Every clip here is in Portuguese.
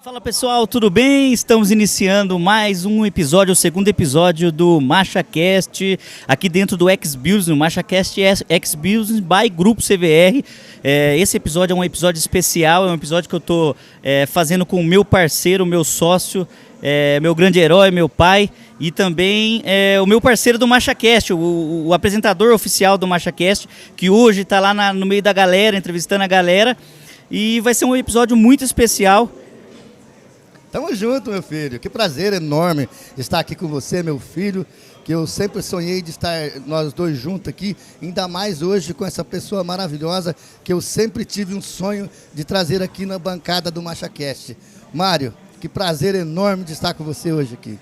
Fala pessoal, tudo bem? Estamos iniciando mais um episódio, o segundo episódio do MachaCast, aqui dentro do X-Business, o MachaCast X-Business by Grupo CVR. Esse episódio é um episódio especial, é um episódio que eu estou fazendo com o meu parceiro, meu sócio, meu grande herói, meu pai, e também o meu parceiro do MachaCast, o apresentador oficial do MachaCast, que hoje está lá no meio da galera, entrevistando a galera, e vai ser um episódio muito especial. Tamo junto, meu filho. Que prazer enorme estar aqui com você, meu filho, que eu sempre sonhei de estar nós dois juntos aqui, ainda mais hoje com essa pessoa maravilhosa que eu sempre tive um sonho de trazer aqui na bancada do MachaCast. Mário, que prazer enorme de estar com você hoje aqui.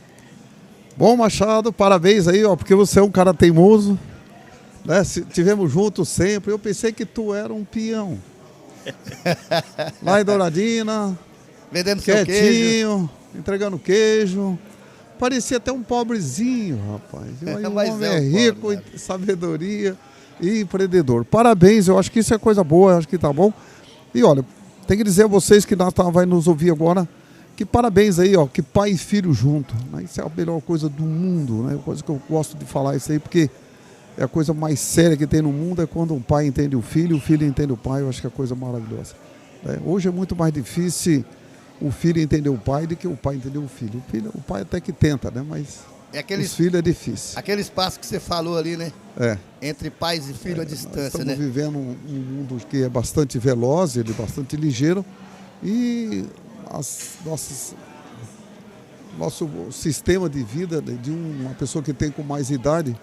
Bom, Machado, parabéns aí, ó, porque você é um cara teimoso, né? Tivemos juntos sempre. Eu pensei que tu era um peão. Lá em Douradina, vendendo seu queijo, quietinho, entregando queijo. Parecia até um pobrezinho, rapaz. E o homem é rico, pobre, em sabedoria e empreendedor. Parabéns, eu acho que isso é coisa boa, eu acho que tá bom. E olha, tem que dizer a vocês que vai nos ouvir agora, que parabéns aí, ó, que pai e filho junto. Né? Isso é a melhor coisa do mundo, né? Coisa que eu gosto de falar isso aí, porque é a coisa mais séria que tem no mundo, é quando um pai entende o filho entende o pai. Eu acho que é coisa maravilhosa. Hoje é muito mais difícil o filho entender o pai do que o pai entender o filho. O pai até que tenta, né? Mas os filhos é difícil. Aquele espaço que você falou ali, né? Entre pais e filho à distância, estamos né? vivendo um mundo que é bastante veloz, ele é bastante ligeiro, e nosso sistema de vida de uma pessoa que tem com mais idade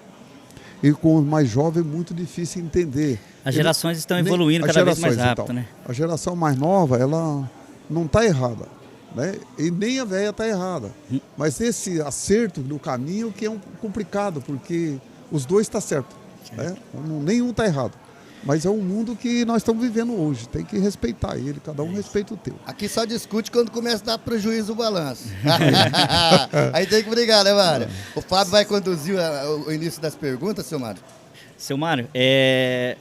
e com o mais jovem é muito difícil entender. As gerações estão evoluindo cada vez mais rápido, então, né? A geração mais nova, ela não está errada, né? E nem a velha está errada. Mas esse acerto no caminho que é complicado, porque os dois estão certos. Né? Nenhum está errado. Mas é um mundo que nós estamos vivendo hoje. Tem que respeitar ele, cada um respeita o teu. Aqui só discute quando começa a dar prejuízo o balanço. Aí tem que brigar, né, Mário? O Fábio vai conduzir o início das perguntas, seu Mário. Seu Mário,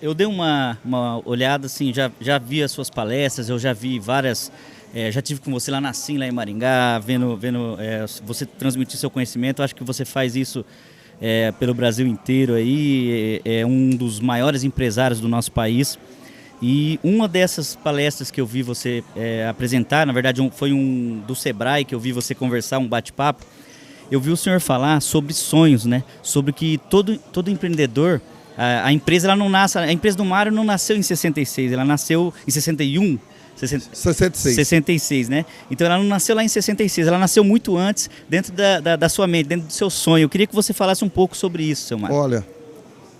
eu dei uma olhada, assim, já vi as suas palestras, eu já vi várias, já tive com você lá na CIM, lá em Maringá, vendo você transmitir seu conhecimento. Eu acho que você faz isso pelo Brasil inteiro aí, é um dos maiores empresários do nosso país. E uma dessas palestras que eu vi você apresentar, na verdade foi um do Sebrae, que eu vi você conversar, um bate-papo, eu vi o senhor falar sobre sonhos, né? Sobre que todo empreendedor, a empresa ela não nasce, a empresa do Mário não nasceu em 66, ela nasceu em 61. 66, né? Então ela não nasceu lá em 66, ela nasceu muito antes, dentro da sua mente, dentro do seu sonho. Eu queria que você falasse um pouco sobre isso, seu Mário. Olha,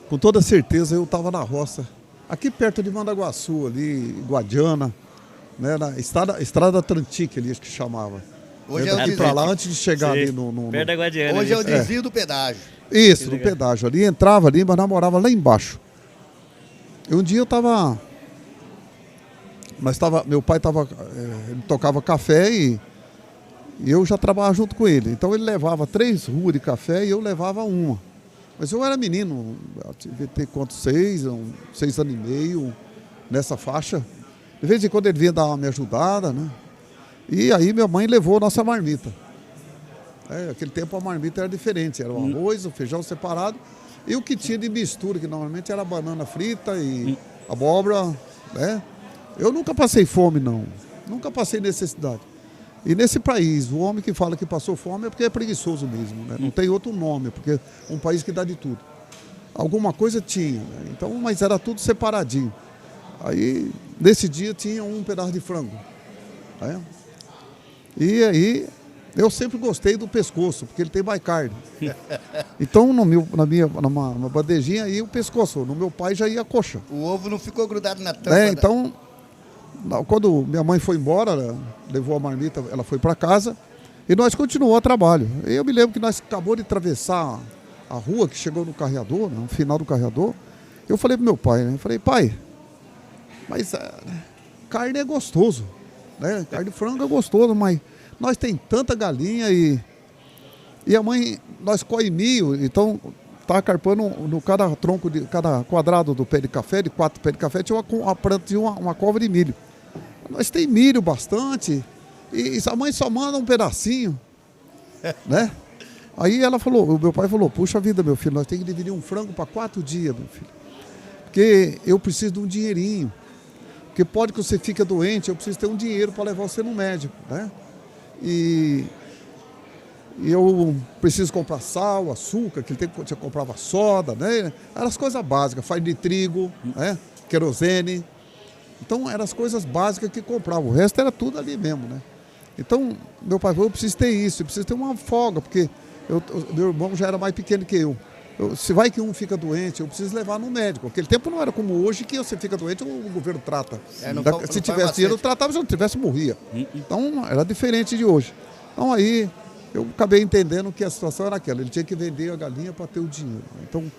com toda certeza eu estava na roça, aqui perto de Mandaguaçu, ali, Guadiana, né, na Estrada Atlantique, ali, acho que chamava. Hoje é o desvio. Para lá, antes de chegar ali perto da Guadiana. Hoje é o desvio do pedágio. Isso, no pedágio ali, entrava ali, mas namorava lá embaixo. E um dia eu estava... meu pai ele tocava café e eu já trabalhava junto com ele. Então ele levava 3 ruas de café e eu levava uma. Mas eu era menino, eu devia ter 6 anos e meio, nessa faixa. De vez em quando ele vinha dar uma me ajudada, né? E aí minha mãe levou a nossa marmita. Naquele tempo a marmita era diferente, era o arroz, o feijão separado e o que tinha de mistura, que normalmente era banana frita e abóbora, né? Eu nunca passei fome, não. Nunca passei necessidade. E nesse país, o homem que fala que passou fome é porque é preguiçoso mesmo, né? Não tem outro nome, porque é um país que dá de tudo. Alguma coisa tinha, né? Então, mas era tudo separadinho. Aí, nesse dia, tinha um pedaço de frango. Né? E aí, eu sempre gostei do pescoço, porque ele tem mais carne. Então, numa bandejinha, aí o pescoço. No meu pai já ia a coxa. O ovo não ficou grudado na tampa. Então... Quando minha mãe foi embora, ela levou a marmita, ela foi para casa e nós continuamos o trabalho. Eu me lembro que nós acabamos de atravessar a rua que chegou no carreador, no final do carreador. Eu falei pro meu pai, né? Eu falei, pai, mas carne é gostoso, né? Carne de frango é gostoso, mas nós tem tanta galinha e a mãe, nós coe milho, então tá carpando no cada tronco, cada quadrado do pé de café, de 4 pés de café, tinha uma planta de uma cova de milho. Nós tem milho bastante E a mãe só manda um pedacinho, né? Aí ela falou, o meu pai falou, puxa vida, meu filho, nós temos que dividir um frango para 4 dias, meu filho. Porque eu preciso de um dinheirinho. Porque pode que você fique doente, eu preciso ter um dinheiro para levar você no médico, né? E eu preciso comprar sal, açúcar, aquele tempo você comprava soda, né? Eram as coisas básicas, farinha de trigo, né? Querosene. Então eram as coisas básicas que comprava. O resto era tudo ali mesmo, né? Então meu pai falou, eu preciso ter isso, eu preciso ter uma folga, porque meu irmão já era mais pequeno que eu. Se vai que um fica doente, eu preciso levar no médico. Aquele tempo não era como hoje, que você fica doente, o governo trata. Se tivesse dinheiro, tratava, se não tivesse, morria. Então, era diferente de hoje. Então, aí, eu acabei entendendo que a situação era aquela. Ele tinha que vender a galinha para ter o dinheiro. Então,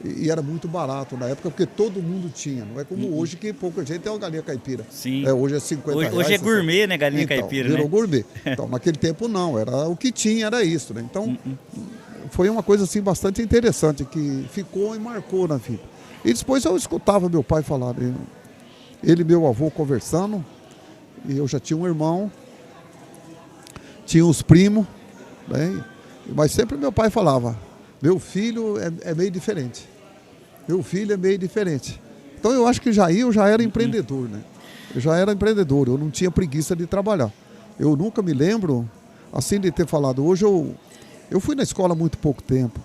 e era muito barato na época, porque todo mundo tinha. Não é como hoje, que pouca gente tem uma galinha caipira. Sim. Hoje é 50 reais. Hoje é gourmet, né, galinha então, caipira, virou né? gourmet. Então, naquele tempo, não. Era o que tinha, era isso, né? Então... Foi uma coisa assim bastante interessante que ficou e marcou na vida. E depois eu escutava meu pai falar, ele e meu avô conversando, e eu já tinha um irmão, tinha os primos, né? Mas sempre meu pai falava, meu filho é meio diferente. Meu filho é meio diferente. Então eu acho que eu já era empreendedor, né? Eu já era empreendedor, eu não tinha preguiça de trabalhar. Eu nunca me lembro, assim, de ter falado, hoje eu fui na escola há muito pouco tempo,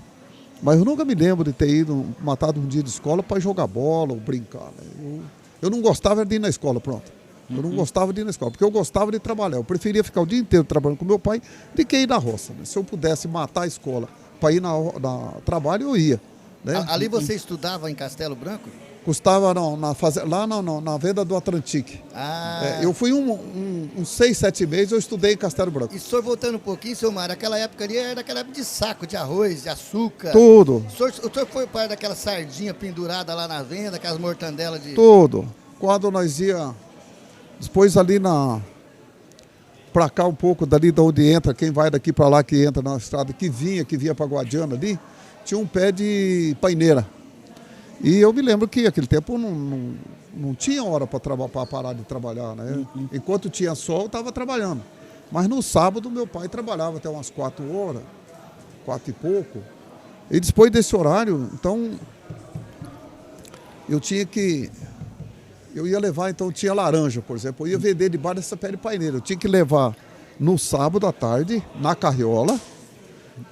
mas eu nunca me lembro de ter matado um dia de escola para jogar bola ou brincar, né? Eu não gostava de ir na escola, pronto. Eu não gostava de ir na escola, porque eu gostava de trabalhar. Eu preferia ficar o dia inteiro trabalhando com meu pai do que ir na roça, né? Se eu pudesse matar a escola para ir na trabalho, eu ia, né? Ali você estudava em Castelo Branco? Custava na venda do Atlantique. Eu fui uns 6, 7 meses, eu estudei em Castelo Branco. E o senhor voltando um pouquinho, seu Mário, aquela época ali era aquela época de saco, de arroz, de açúcar. Tudo. O senhor foi pai daquela sardinha pendurada lá na venda, aquelas mortandelas de... Tudo. Quando nós ia, depois ali pra cá um pouco, dali de onde entra, quem vai daqui pra lá, que entra na estrada, que vinha pra Guadiana ali, tinha um pé de paineira. E eu me lembro que naquele tempo não tinha hora para parar de trabalhar, né? Enquanto tinha sol, eu estava trabalhando. Mas no sábado, meu pai trabalhava até umas 4 horas, 4 e pouco. E depois desse horário, então, eu ia levar, então, tinha laranja, por exemplo. Eu ia vender debaixo dessa pé de paineira. Eu tinha que levar no sábado à tarde, na carriola,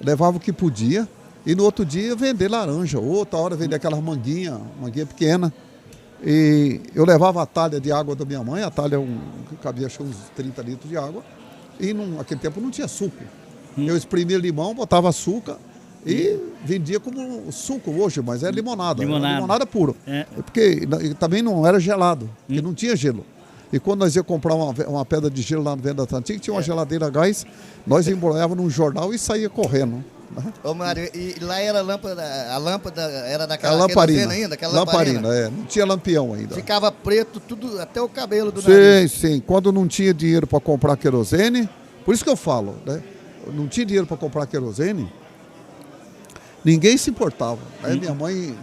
levava o que podia. E no outro dia vender laranja, outra hora vender aquelas manguinha pequena. E eu levava a talha de água da minha mãe, a talha que cabia acho, uns 30 litros de água. E naquele tempo não tinha suco. Eu exprimia limão, botava açúcar e vendia como suco hoje, mas é limonada. Limonada pura. Porque também não era gelado, porque não tinha gelo. E quando nós ia comprar uma pedra de gelo lá no Venda Atlantique, tinha uma geladeira a gás, nós embrulhava num jornal e saía correndo. Ô Mário, e lá era a lâmpada era daquela lamparina ainda? Aquela lamparina, não tinha lampião ainda. Ficava preto tudo, até o cabelo do nariz. Sim, quando não tinha dinheiro para comprar querosene, por isso que eu falo, né? Não tinha dinheiro para comprar querosene, ninguém se importava. Aí minha mãe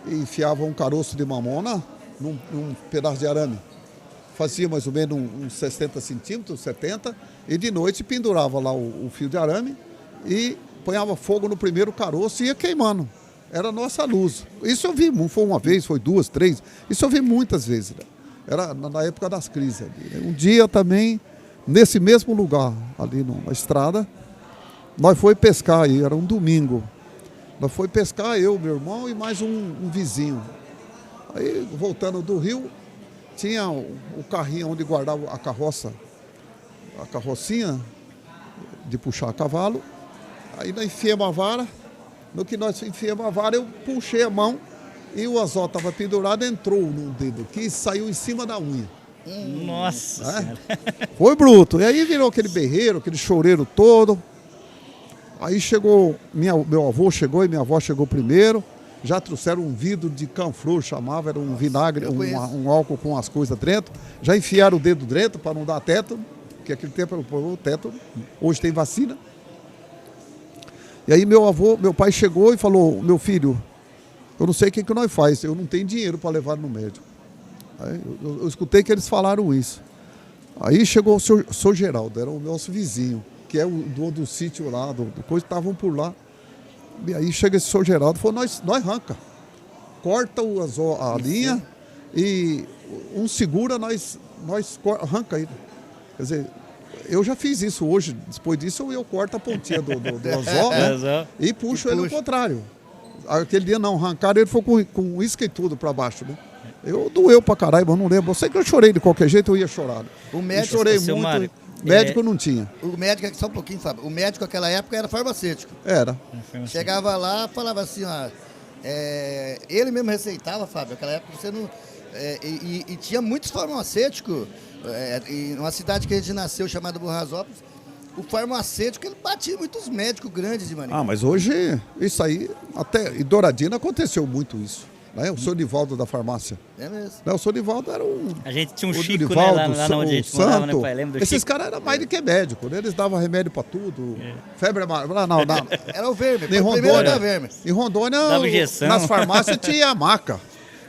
enfiava um caroço de mamona num pedaço de arame. Fazia mais ou menos uns 60 centímetros, 70, e de noite pendurava lá o fio de arame e ponhava fogo no primeiro caroço e ia queimando. Era a nossa luz. Isso eu vi, não foi uma vez, foi 2, 3. Isso eu vi muitas vezes. Né? Era na época das crises. Um dia também, nesse mesmo lugar, ali na estrada, nós foi pescar aí, era um domingo. Nós foi pescar, eu, meu irmão e mais um vizinho. Aí, voltando do rio, tinha o carrinho onde guardava a carrocinha de puxar a cavalo. Aí nós enfiamos a vara, no que nós enfiamos a vara, eu puxei a mão e o anzol estava pendurado, entrou no dedo aqui e saiu em cima da unha. Nossa Senhora. Foi bruto. E aí virou aquele berreiro, aquele choreiro todo. Aí chegou, meu avô chegou e minha avó chegou primeiro. Já trouxeram um vidro de canfrou, chamava, era um vinagre, um álcool com as coisas dentro. Já enfiaram o dedo dentro para não dar tétano, porque aquele tempo era o tétano, hoje tem vacina. E aí meu pai chegou e falou, meu filho, eu não sei o que nós faz, eu não tenho dinheiro para levar no médico. Aí eu escutei que eles falaram isso. Aí chegou o seu Geraldo, era o nosso vizinho, que é o dono do sítio lá, do coisa, estavam por lá. E aí chega esse seu Geraldo e falou, nós arranca. Corta a linha e um segura, nós arranca ele. Quer dizer, eu já fiz isso hoje, depois disso eu corto a pontinha do anzol, né? E puxo ele ao contrário. Aquele dia não, arrancaram ele foi com uísque e tudo para baixo, né? Doeu pra caralho, mas não lembro. Eu sei que eu chorei de qualquer jeito, eu ia chorar. O médico, chorei muito, Mário, médico não tinha. O médico, só um pouquinho, Fábio. O médico naquela época era farmacêutico. Era. Chegava lá, falava assim, ó, ele mesmo receitava, Fábio, naquela época você não... E tinha muitos farmacêuticos, em uma cidade que a gente nasceu, chamada Borrasópolis, o farmacêutico, ele batia muitos médicos grandes de Maringá. Ah, mas hoje, isso aí, até em Douradina aconteceu muito isso. Né? O seu Nivaldo da farmácia. É mesmo. Né? O seu Nivaldo era um... A gente tinha um o Chico, Nivaldo, né, lá onde a gente morava, né, pai? Lembra do Esses Chico? caras eram mais do que médico, né? Eles davam remédio pra tudo. Febre amarela, não. Era o verme, Em primeiro Rondônia, era verme. em Rondônia, Dava injeção. nas farmácias tinha maca.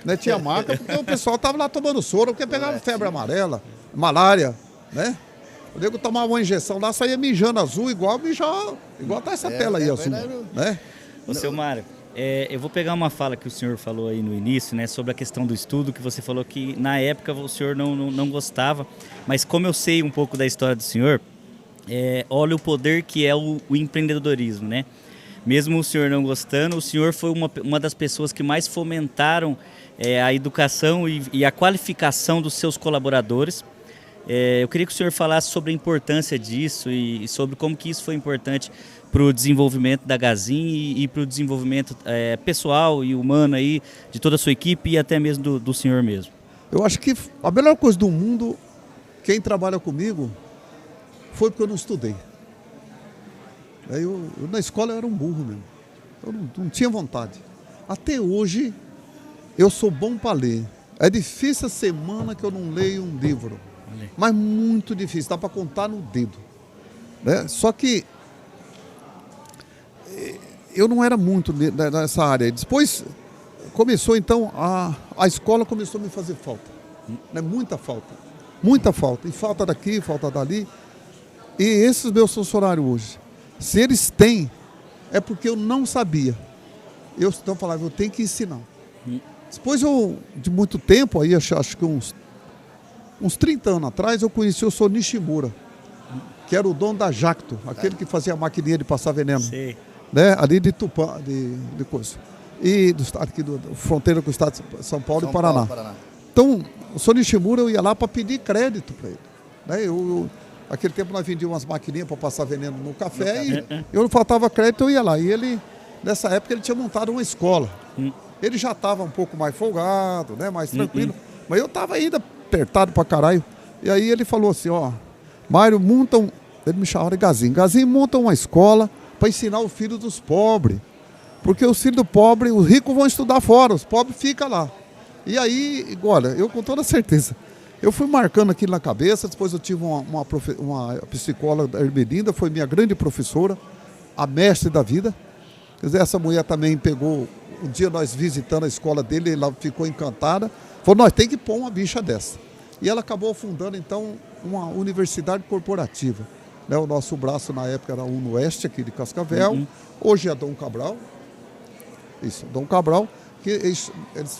Né? Tinha maca porque o pessoal tava lá tomando soro, porque pegava febre amarela, malária, né? O nego tomava uma injeção lá, saía mijando azul, igual tá essa tela aí, azul, né? Ô, seu Mário, eu vou pegar uma fala que o senhor falou aí no início, né, sobre a questão do estudo, que você falou que na época o senhor não gostava, mas como eu sei um pouco da história do senhor, olha o poder que é o empreendedorismo, né? Mesmo o senhor não gostando, o senhor foi uma das pessoas que mais fomentaram a educação e a qualificação dos seus colaboradores. Eu queria que o senhor falasse sobre a importância disso e sobre como que isso foi importante para o desenvolvimento da Gazin e para o desenvolvimento pessoal e humano aí de toda a sua equipe e até mesmo do senhor mesmo. Eu acho que a melhor coisa do mundo, quem trabalha comigo, foi porque eu não estudei. Eu na escola eu era um burro mesmo. Eu não tinha vontade. Até hoje eu sou bom para ler. É difícil a semana que eu não leio um livro. Mas muito difícil, dá para contar no dedo. Né? Só que eu não era muito nessa área. Depois começou então, a escola começou a me fazer falta. Né? Muita falta. Muita falta. E falta daqui, falta dali. E esses meus funcionários hoje, se eles têm, é porque eu não sabia. Eu então falava, eu tenho que ensinar. Depois de muito tempo, aí acho que uns 30 anos atrás, eu conheci o Sr. Nishimura, que era o dono da Jacto, aquele que fazia a maquininha de passar veneno. Sei. Né? Ali de Tupã, de coisa. E do estado aqui, fronteira com o estado de São Paulo e Paraná. Então, o Sr. Nishimura, eu ia lá para pedir crédito para ele. Né? Naquele tempo nós vendíamos umas maquininhas para passar veneno no café e eu não faltava crédito, eu ia lá. E ele, nessa época, ele tinha montado uma escola. Ele já estava um pouco mais folgado, né? Mais tranquilo. Mas eu estava ainda apertado pra caralho. E aí ele falou assim, ó, Mário, ele me chamava de Gazin. Gazin monta uma escola para ensinar o filho dos pobres. Porque os filhos do pobre, os ricos vão estudar fora, os pobres ficam lá. E aí, olha, eu com toda certeza, eu fui marcando aquilo na cabeça, depois eu tive uma psicóloga, Hermelinda, foi minha grande professora, a mestre da vida. Quer dizer, essa mulher também pegou, um dia nós visitando a escola dele, ela ficou encantada, falou, nós tem que pôr uma bicha dessa. E ela acabou fundando, então, uma universidade corporativa. Né? O nosso braço, na época, era o Uno Oeste, aqui de Cascavel, hoje é Dom Cabral. Isso, Dom Cabral, que eles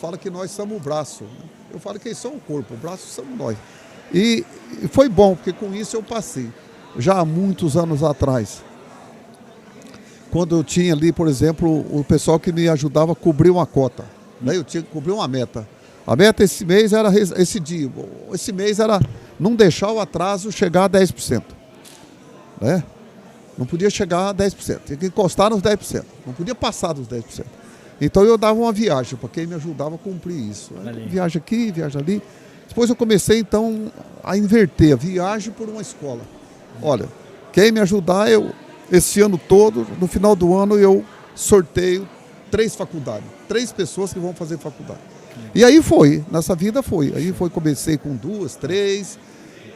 falam que nós somos o braço. Né? Eu falo que eles são o corpo, o braço somos nós. E foi bom, porque com isso eu passei. Já há muitos anos atrás, quando eu tinha ali, por exemplo, o pessoal que me ajudava a cobrir uma cota. Né? Eu tinha que cobrir uma meta. A meta esse mês era, esse mês era não deixar o atraso chegar a 10%. Né? Não podia chegar a 10%, tinha que encostar nos 10%. Não podia passar dos 10%. Então eu dava uma viagem para quem me ajudava a cumprir isso. Viagem aqui, viagem ali. Depois eu comecei então a inverter a viagem por uma escola. Olha, quem me ajudar, esse ano todo, no final do ano, eu sorteio 3 faculdades. 3 pessoas que vão fazer faculdade. E aí foi, nessa vida foi. Aí comecei com 2, 3.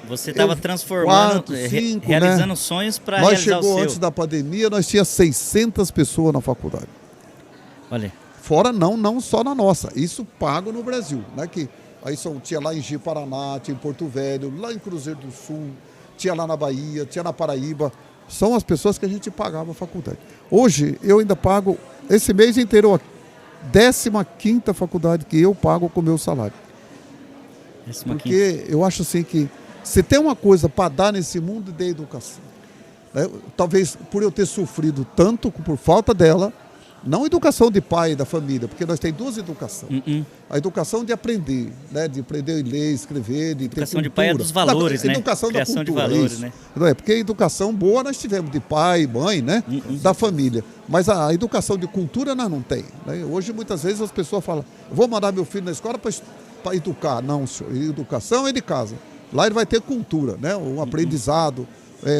Você estava transformando, 4, 5, realizando né? sonhos para realizar o seu. Nós chegou antes da pandemia, nós tínhamos 600 pessoas na faculdade. Olha. Fora não só na nossa, isso pago no Brasil. Né? Que Aí tinha lá em Ji-Paraná, tinha em Porto Velho, lá em Cruzeiro do Sul, tinha lá na Bahia, tinha na Paraíba. São as pessoas que a gente pagava a faculdade. Hoje, eu ainda pago, esse mês inteiro, a 15ª faculdade que eu pago com o meu salário. Porque eu acho assim que se tem uma coisa para dar nesse mundo, é educação. Né? Talvez por eu ter sofrido tanto por falta dela, não educação de pai da família, porque nós temos duas educações. A educação de aprender, né? De aprender a ler, escrever, de educação ter cultura. De pai é dos valores, né? Educação Criação da cultura, de valores, isso. né? Não é? Porque a educação boa nós tivemos de pai, mãe, né? Da família. Mas a educação de cultura nós não tem. Né? Hoje muitas vezes as pessoas falam, vou mandar meu filho na escola para educar. Não, senhor, educação é de casa. Lá ele vai ter cultura, né? Um aprendizado,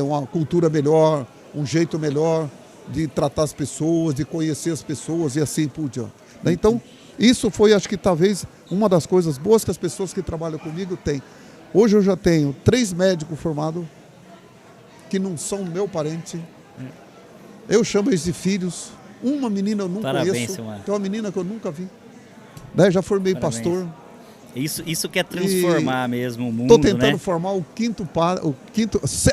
uma cultura melhor, um jeito melhor de tratar as pessoas, de conhecer as pessoas e assim por diante. Né? Então, isso foi, acho que talvez, uma das coisas boas que as pessoas que trabalham comigo têm. Hoje eu já tenho 3 médicos formados que não são meu parente. Eu chamo eles de filhos. Uma menina eu nunca conheço. Tem uma menina que eu nunca vi. Né? Já formei pastor. Isso que é transformar mesmo o mundo, estou tentando né? formar o quinto,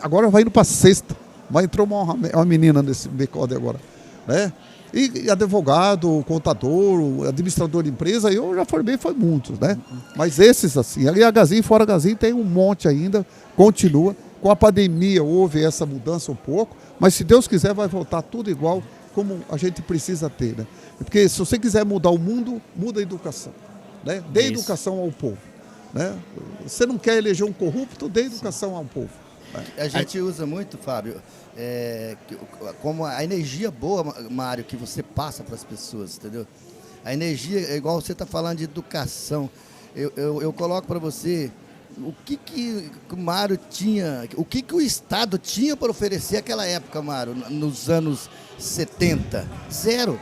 agora vai indo para 6ª. Mas entrou uma menina nesse BCOD agora, né? E advogado, contador, administrador de empresa, eu já formei, foi muitos, né? Mas esses assim, ali a Gazin, fora a Gazin, tem um monte ainda, continua. Com a pandemia houve essa mudança um pouco, mas se Deus quiser vai voltar tudo igual como a gente precisa ter, né? Porque se você quiser mudar o mundo, muda a educação, né? Dê educação ao povo, né? Você não quer eleger um corrupto, dê educação ao povo. A gente usa muito, Fábio, como a energia boa, Mário, que você passa para as pessoas, entendeu? A energia, é igual você está falando de educação. Eu coloco para você o que o Mário tinha, o que o Estado tinha para oferecer naquela época, Mário, nos anos 70? Zero.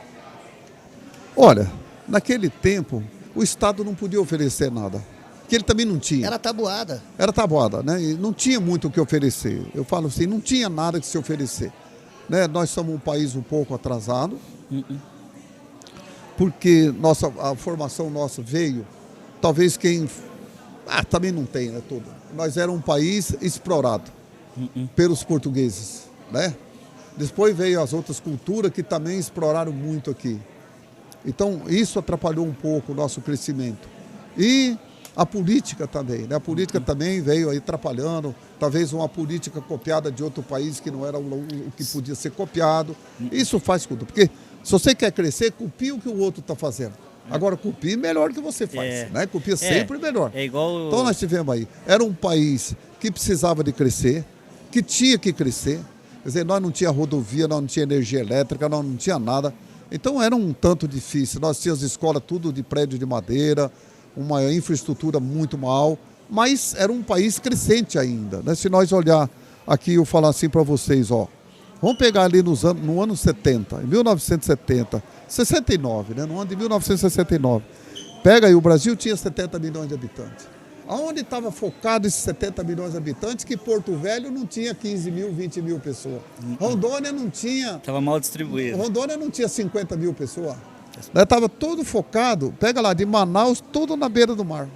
Olha, naquele tempo, o Estado não podia oferecer nada. Que ele também não tinha. Era tabuada. Era tabuada, né? E não tinha muito o que oferecer. Eu falo assim, não tinha nada que se oferecer. Né? Nós somos um país um pouco atrasado, porque a formação nossa veio, talvez quem... também não tem, né, tudo. Nós éramos um país explorado pelos portugueses, né? Depois veio as outras culturas que também exploraram muito aqui. Então, isso atrapalhou um pouco o nosso crescimento. E a política também, né? A política também veio aí atrapalhando, talvez uma política copiada de outro país que não era o que podia ser copiado. Isso faz tudo, porque se você quer crescer, copie o que o outro está fazendo. Agora, copie melhor que você faz, né? Copia sempre melhor. É igual... Então nós tivemos aí, era um país que precisava de crescer, que tinha que crescer. Quer dizer, nós não tinha rodovia, nós não tinha energia elétrica, nós não tinha nada. Então era um tanto difícil. Nós tínhamos escola tudo de prédio de madeira, uma infraestrutura muito mal, mas era um país crescente ainda, né? Se nós olhar aqui, eu falar assim para vocês, vamos pegar ali no ano 70, em 1970, 69, né? No ano de 1969. Pega aí, o Brasil tinha 70 milhões de habitantes. Aonde estava focado esses 70 milhões de habitantes, que Porto Velho não tinha 15 mil, 20 mil pessoas. Rondônia não tinha... Estava mal distribuído. Rondônia não tinha 50 mil pessoas. Estava todo focado, pega lá, de Manaus, tudo na beira do mar.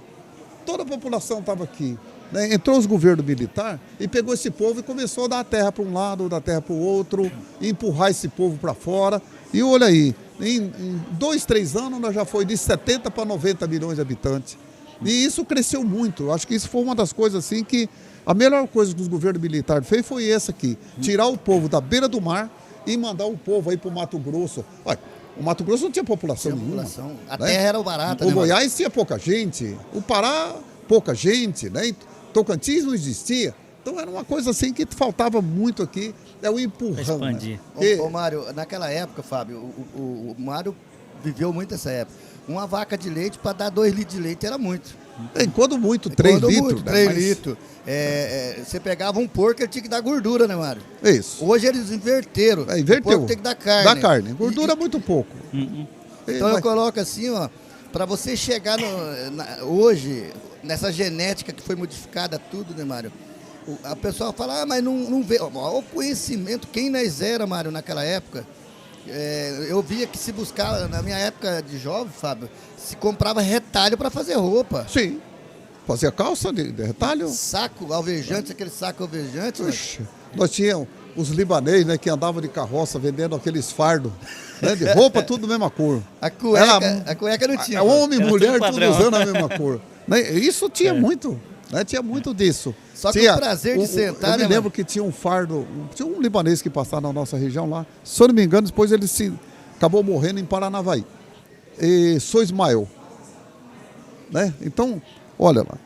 Toda a população estava aqui. Né? Entrou os governos militares e pegou esse povo e começou a dar a terra para um lado, dar a terra para o outro, e empurrar esse povo para fora. E olha aí, em 2, 3 anos nós já foi de 70 para 90 milhões de habitantes. E isso cresceu muito. Acho que isso foi uma das coisas assim que... A melhor coisa que os governos militares fez foi essa aqui. Tirar o povo da beira do mar e mandar o povo aí para o Mato Grosso. Olha, o Mato Grosso não tinha população nenhuma. A terra era barata, né? O né, Goiás tinha pouca gente, o Pará, pouca gente, né? Tocantins não existia. Então era uma coisa assim que faltava muito aqui, é o empurrão. Né? Ô Mário, naquela época, Fábio, o Mário viveu muito essa época. Uma vaca de leite para dar 2 litros de leite era muito. Quando muito, 3 litros. Muito, 3 litros. Você pegava um porco, ele tinha que dar gordura, né, Mário? Isso. Hoje eles inverteram. Inverteu. O porco tem que dar carne. Dá carne. Gordura é muito pouco. Então eu coloco assim, para você chegar hoje, nessa genética que foi modificada tudo, né, Mário? A pessoa fala, mas não vê. Olha o conhecimento, quem nós era, Mário, naquela época. Eu via que se buscava, na minha época de jovem, Fábio, se comprava retalho para fazer roupa. Sim. Fazia calça de retalho. Saco alvejante, aquele saco alvejante. Oxe, nós tínhamos os libaneses, né, que andavam de carroça vendendo aqueles fardos, né, de roupa, tudo da mesma cor. A cueca não tinha. Homem e mulher, tudo padrão. usando a mesma cor. Né, isso tinha muito, né, tinha muito disso. Só que tinha, o prazer de sentar, eu me né, lembro mano? que tinha um fardo, tinha um libanês que passava na nossa região lá. Se eu não me engano, depois ele acabou morrendo em Paranavaí. E sou Ismael. Né? Então, olha lá.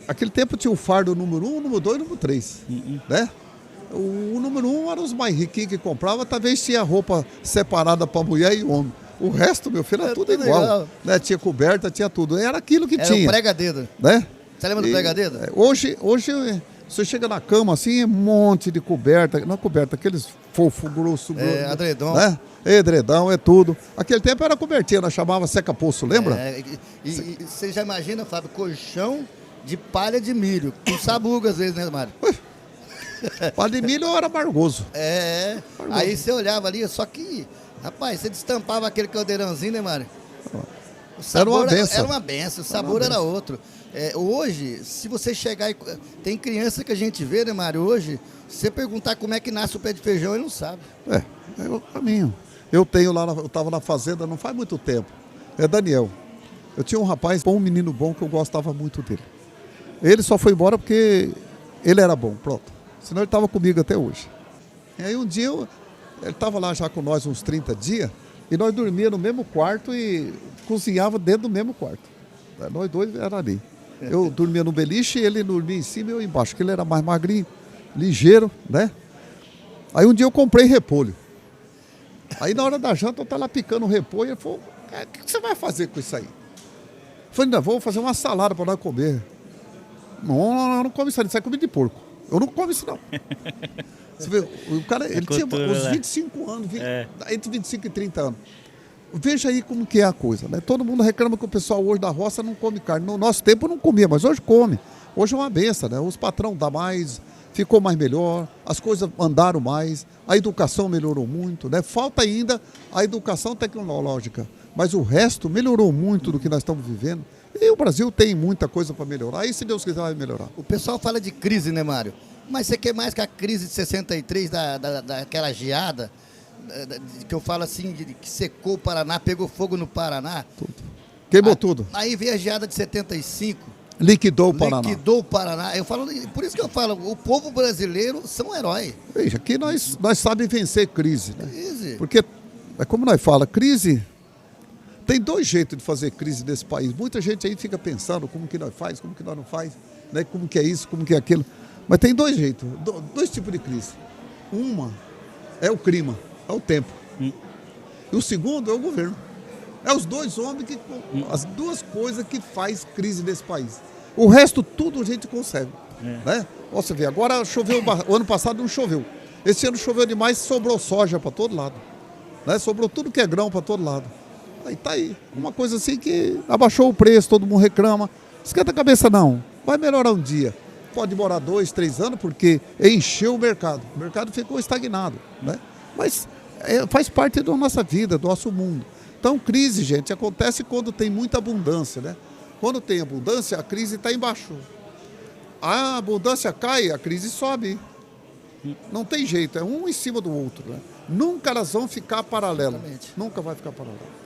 Aquele tempo tinha o fardo número 1, número 2 e número 3. Né? O número 1 era os mais riquinhos que compravam, talvez tinha roupa separada para mulher e homem. O resto, meu filho, era tudo igual. Né? Tinha coberta, tinha tudo. Era aquilo que Era tinha. o prega-dedo. Né? Você lembra do prega-dedo? Hoje você chega na cama assim, é um monte de coberta. Não é coberta, aqueles fofo, grosso. Adredom. Né? Edredão, é tudo. Aquele tempo era cobertinha, nós chamava seca-poço, lembra? E você já imagina, Fábio, colchão de palha de milho, com sabugo às vezes, né, Mário? Palha de milho era amargoso. Aí você olhava ali, só que, rapaz, você destampava aquele caldeirãozinho, né, Mário? O sabor benção. Era uma benção, o sabor era outro. Hoje, se você chegar e... Tem criança que a gente vê, né, Mário? Hoje, se você perguntar como é que nasce o pé de feijão, ele não sabe. É o caminho. Eu estava na fazenda não faz muito tempo. É Daniel. Eu tinha um rapaz, um menino bom, que eu gostava muito dele. Ele só foi embora porque ele era bom, pronto. Senão ele estava comigo até hoje. E aí um dia, ele estava lá já com nós uns 30 dias, e nós dormíamos no mesmo quarto e cozinhava dentro do mesmo quarto. Nós dois era ali. Eu dormia no beliche, ele dormia em cima e eu embaixo, porque ele era mais magrinho, ligeiro, né? Aí um dia eu comprei repolho. Aí na hora da janta eu estava lá picando o repolho e ele falou, o que você vai fazer com isso aí? Eu falei, não, vou fazer uma salada para nós comer. Não come isso aí, isso é comida de porco. Eu não como isso não. Você vê, o cara, ele tinha uns 25 anos, entre 25 e 30 anos. Veja aí como que é a coisa, né? Todo mundo reclama que o pessoal hoje da roça não come carne. No nosso tempo não comia, mas hoje come. Hoje é uma benção, né? Os patrão dá mais, ficou mais melhor, as coisas andaram mais, a educação melhorou muito, né? Falta ainda a educação tecnológica, mas o resto melhorou muito do que nós estamos vivendo. E o Brasil tem muita coisa para melhorar, e se Deus quiser vai melhorar. O pessoal fala de crise, né, Mário? Mas você quer mais que a crise de 63, daquela geada, que eu falo assim, que secou o Paraná, pegou fogo no Paraná. Tudo. Queimou tudo. Aí veio a geada de 75. Liquidou o Paraná. Liquidou o Paraná. Eu falo, por isso que eu falo, o povo brasileiro são heróis. Veja, aqui nós sabemos vencer crise, né? Crise. Porque, é como nós falamos, crise... Tem dois jeitos de fazer crise nesse país. Muita gente aí fica pensando como que nós faz, como que nós não faz, né? Como que é isso, como que é aquilo. Mas tem dois jeitos, dois tipos de crise. Uma é o clima, é o tempo. E o segundo é o governo. É os dois homens, as duas coisas que faz crise nesse país. O resto, tudo a gente consegue. Né? Você vê, agora choveu, o ano passado não choveu. Esse ano choveu demais, sobrou soja para todo lado. Né? Sobrou tudo que é grão para todo lado. Aí tá aí, uma coisa assim que abaixou o preço, todo mundo reclama. Esquenta a cabeça não, vai melhorar um dia. Pode demorar 2, 3 anos, porque encheu o mercado ficou estagnado, né? Mas faz parte da nossa vida, do nosso mundo. Então crise, gente, acontece quando tem muita abundância, né? Quando tem abundância, a crise está embaixo. A abundância cai, a crise sobe. Não tem jeito, é um em cima do outro, né? Nunca elas vão ficar paralelas. Nunca vai ficar paralelo.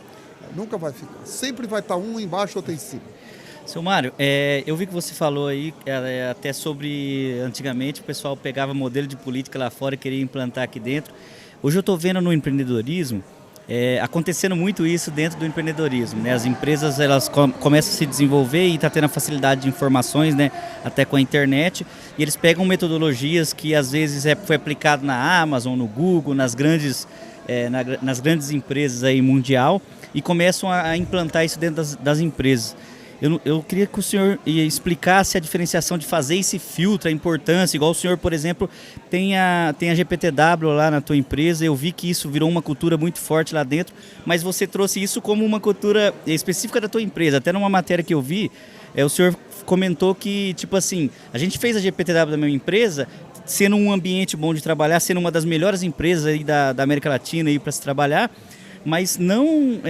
Nunca vai ficar. Sempre vai estar um embaixo, outro em cima. Seu Mário, eu vi que você falou aí até sobre, antigamente o pessoal pegava modelo de política lá fora e queria implantar aqui dentro. Hoje eu estou vendo no empreendedorismo, acontecendo muito isso dentro do empreendedorismo, né? As empresas elas começam a se desenvolver e está tendo a facilidade de informações, né? Até com a internet, e eles pegam metodologias que às vezes foi aplicado na Amazon, no Google, nas grandes empresas aí mundial, e começam a implantar isso dentro das empresas. Eu queria que o senhor explicasse a diferenciação de fazer esse filtro, a importância, igual o senhor, por exemplo, tem a GPTW lá na tua empresa, eu vi que isso virou uma cultura muito forte lá dentro, mas você trouxe isso como uma cultura específica da tua empresa. Até numa matéria que eu vi, o senhor comentou que, tipo assim, a gente fez a GPTW da minha empresa sendo um ambiente bom de trabalhar, sendo uma das melhores empresas aí da América Latina para se trabalhar, mas não,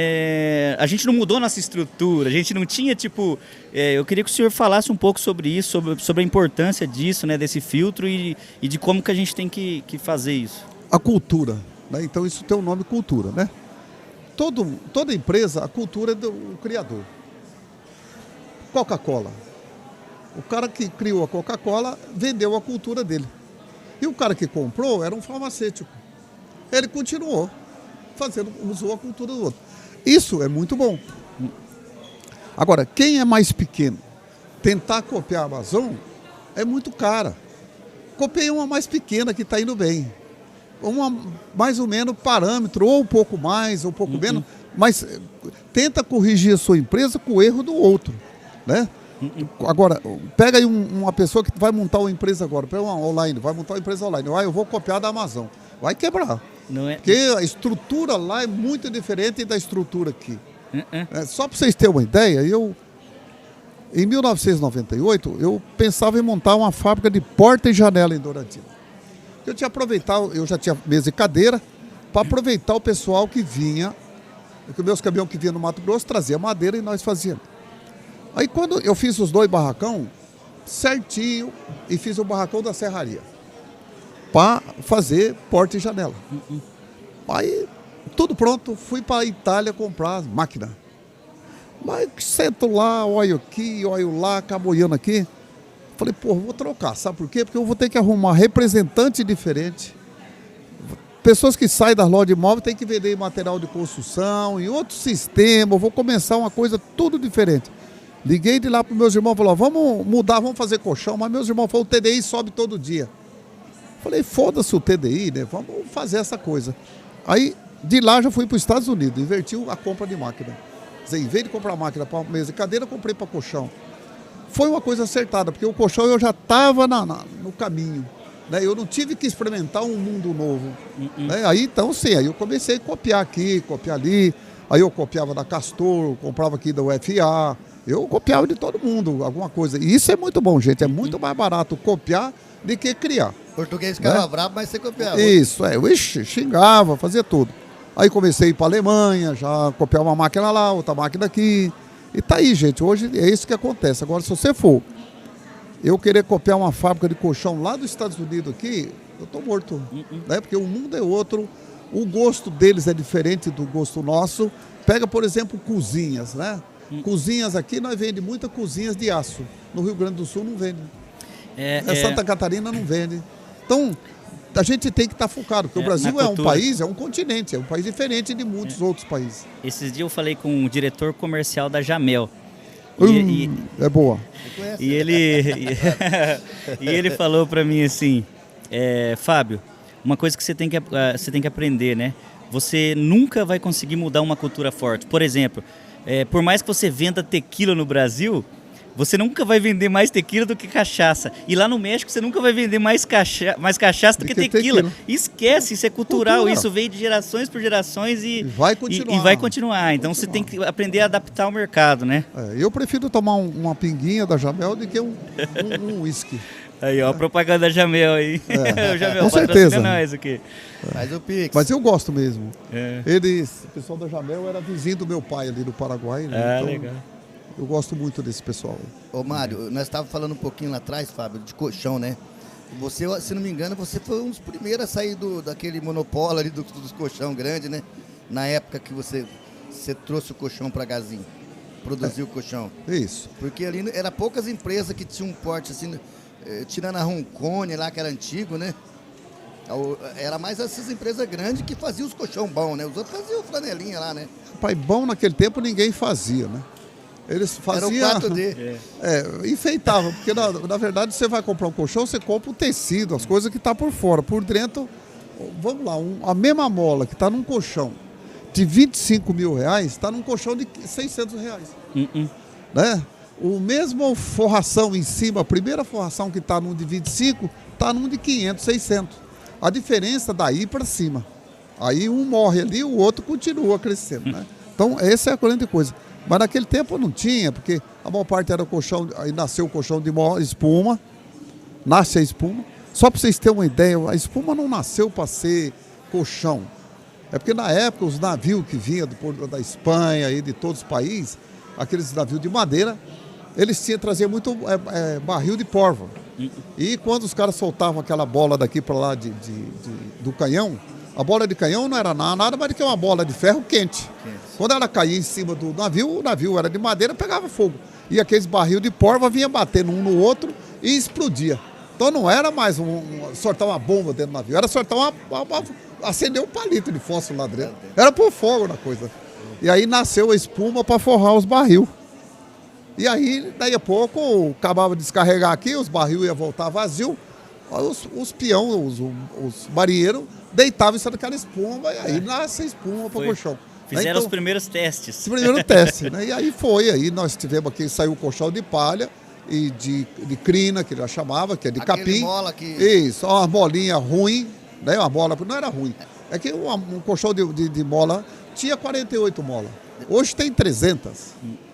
a gente não mudou nossa estrutura, a gente não tinha, tipo, eu queria que o senhor falasse um pouco sobre isso, sobre a importância disso, né, desse filtro e de como que a gente tem que fazer isso. A cultura, né? Então isso tem o nome cultura, né? Toda empresa, a cultura é do criador. Coca-Cola. O cara que criou a Coca-Cola vendeu a cultura dele. E o cara que comprou era um farmacêutico. Ele continuou usou a cultura do outro. Isso é muito bom. Agora, quem é mais pequeno, tentar copiar a Amazon é muito cara. Copiei uma mais pequena que está indo bem. Uma mais ou menos parâmetro, ou um pouco mais, ou um pouco menos, mas tenta corrigir a sua empresa com o erro do outro, né? Agora, pega aí uma pessoa que vai montar uma empresa agora, pega uma online, vai montar uma empresa online, eu vou copiar da Amazon, vai quebrar. Não é... Porque a estrutura lá é muito diferente da estrutura aqui. Só para vocês terem uma ideia, em 1998, eu pensava em montar uma fábrica de porta e janela em Douradina. Eu já tinha mesa e cadeira, para aproveitar o pessoal que vinha, os meus caminhões que vinham no Mato Grosso, trazia madeira e nós fazíamos. Aí quando eu fiz os 2 barracão, certinho, e fiz o barracão da serraria, para fazer porta e janela. Aí, tudo pronto, fui para a Itália comprar máquina. Mas sento lá, olho aqui, olho lá, caboiando aqui. Falei, pô, vou trocar, sabe por quê? Porque eu vou ter que arrumar representante diferente. Pessoas que saem das lojas de imóvel têm que vender material de construção, em outro sistema, eu vou começar uma coisa tudo diferente. Liguei de lá para os meus irmãos, falou, vamos mudar, vamos fazer colchão, mas meus irmãos falaram, o TDI sobe todo dia. Falei, foda-se o TDI, né? Vamos fazer essa coisa. Aí, de lá já fui para os Estados Unidos, inverti a compra de máquina. Quer dizer, em vez de comprar máquina para mesa e cadeira, comprei para colchão. Foi uma coisa acertada, porque o colchão eu já estava no caminho. Né? Eu não tive que experimentar um mundo novo. Né? Aí, então, sim, aí eu comecei a copiar aqui, copiar ali. Aí eu copiava da Castor, comprava aqui da UFA. Eu copiava de todo mundo, alguma coisa. E isso é muito bom, gente. É muito mais barato copiar do que criar. Português ficava bravo, mas você copiava. Isso, xingava, fazia tudo. Aí comecei a ir para a Alemanha, já copiar uma máquina lá, outra máquina aqui. E tá aí, gente. Hoje é isso que acontece. Agora, se você for eu querer copiar uma fábrica de colchão lá dos Estados Unidos aqui, eu tô morto. Né? Porque o mundo é outro, o gosto deles é diferente do gosto nosso. Pega, por exemplo, cozinhas, né? Cozinhas aqui, nós vendemos muitas cozinhas de aço. No Rio Grande do Sul não vende. Santa Catarina não vende. Então, a gente tem que estar focado, porque o Brasil é um país, é um continente, é um país diferente de muitos outros países. Esses dias eu falei com o diretor comercial da Jamel. É boa. E ele falou para mim assim, Fábio, uma coisa que você tem que aprender, né? Você nunca vai conseguir mudar uma cultura forte. Por exemplo, por mais que você venda tequila no Brasil, você nunca vai vender mais tequila do que cachaça. E lá no México você nunca vai vender mais cachaça do que tequila. Esquece, isso é cultural, isso veio de gerações por gerações e vai continuar. Então você tem que aprender a adaptar ao mercado, né? Eu prefiro tomar uma pinguinha da Jamel do que um whisky. Aí, ó, a propaganda da Jamel aí. O Jamel, com certeza. Nós aqui. Faz o Pix. Mas eu gosto mesmo. O pessoal da Jamel era vizinho do meu pai ali no Paraguai. Né? Então, legal. Eu gosto muito desse pessoal. Ô Mário, nós estávamos falando um pouquinho lá atrás, Fábio, de colchão, né? Você, se não me engano, você foi um dos primeiros a sair daquele monopólio ali dos colchão grande, né? Na época que você trouxe o colchão para Gazinho, produziu o colchão. Isso. Porque ali era poucas empresas que tinham um porte assim, tirando a Roncone lá, que era antigo, né? Era mais essas empresas grandes que faziam os colchão bons, né? Os outros faziam flanelinha lá, né? Pai, bom naquele tempo ninguém fazia, né? Eles faziam... Era o 4D. Enfeitava, porque na verdade você vai comprar um colchão, você compra o tecido, as coisas que estão por fora. Por dentro, vamos lá, a mesma mola que está num colchão de 25 mil reais, está num colchão de 600 reais. Né? O mesmo forração em cima, a primeira forração que está num de 25, está num de 500, 600. A diferença daí para cima. Aí um morre ali, o outro continua crescendo, né? Então, essa é a grande coisa. Mas naquele tempo não tinha, porque a maior parte era colchão, aí nasceu o colchão de espuma, nasce a espuma. Só para vocês terem uma ideia, a espuma não nasceu para ser colchão. É porque na época os navios que vinham da Espanha e de todos os países, aqueles navios de madeira, eles traziam muito barril de pólvora. E quando os caras soltavam aquela bola daqui para lá do canhão, a bola de canhão não era nada mais do que uma bola de ferro quente. Quando ela caía em cima do navio, o navio era de madeira, pegava fogo. E aqueles barril de pólvora vinha batendo um no outro e explodia. Então não era mais soltar uma bomba dentro do navio, era soltar acender um palito de fósforo lá dentro. Era pôr fogo na coisa. E aí nasceu a espuma para forrar os barril. E aí, daí a pouco, acabava de descarregar aqui, os barril iam voltar vazio, os peão, os marinheiros, deitavam em cima daquela espuma, e aí nasce a espuma para o colchão. Fizeram os primeiros testes. O primeiro teste, né? E aí nós tivemos aqui, saiu o colchão de palha e de crina, que ele já chamava, que é de capim. Mola que... Isso, uma molinha ruim, né? Uma mola, não era ruim. É que um colchão de mola tinha 48 molas. Hoje tem 300.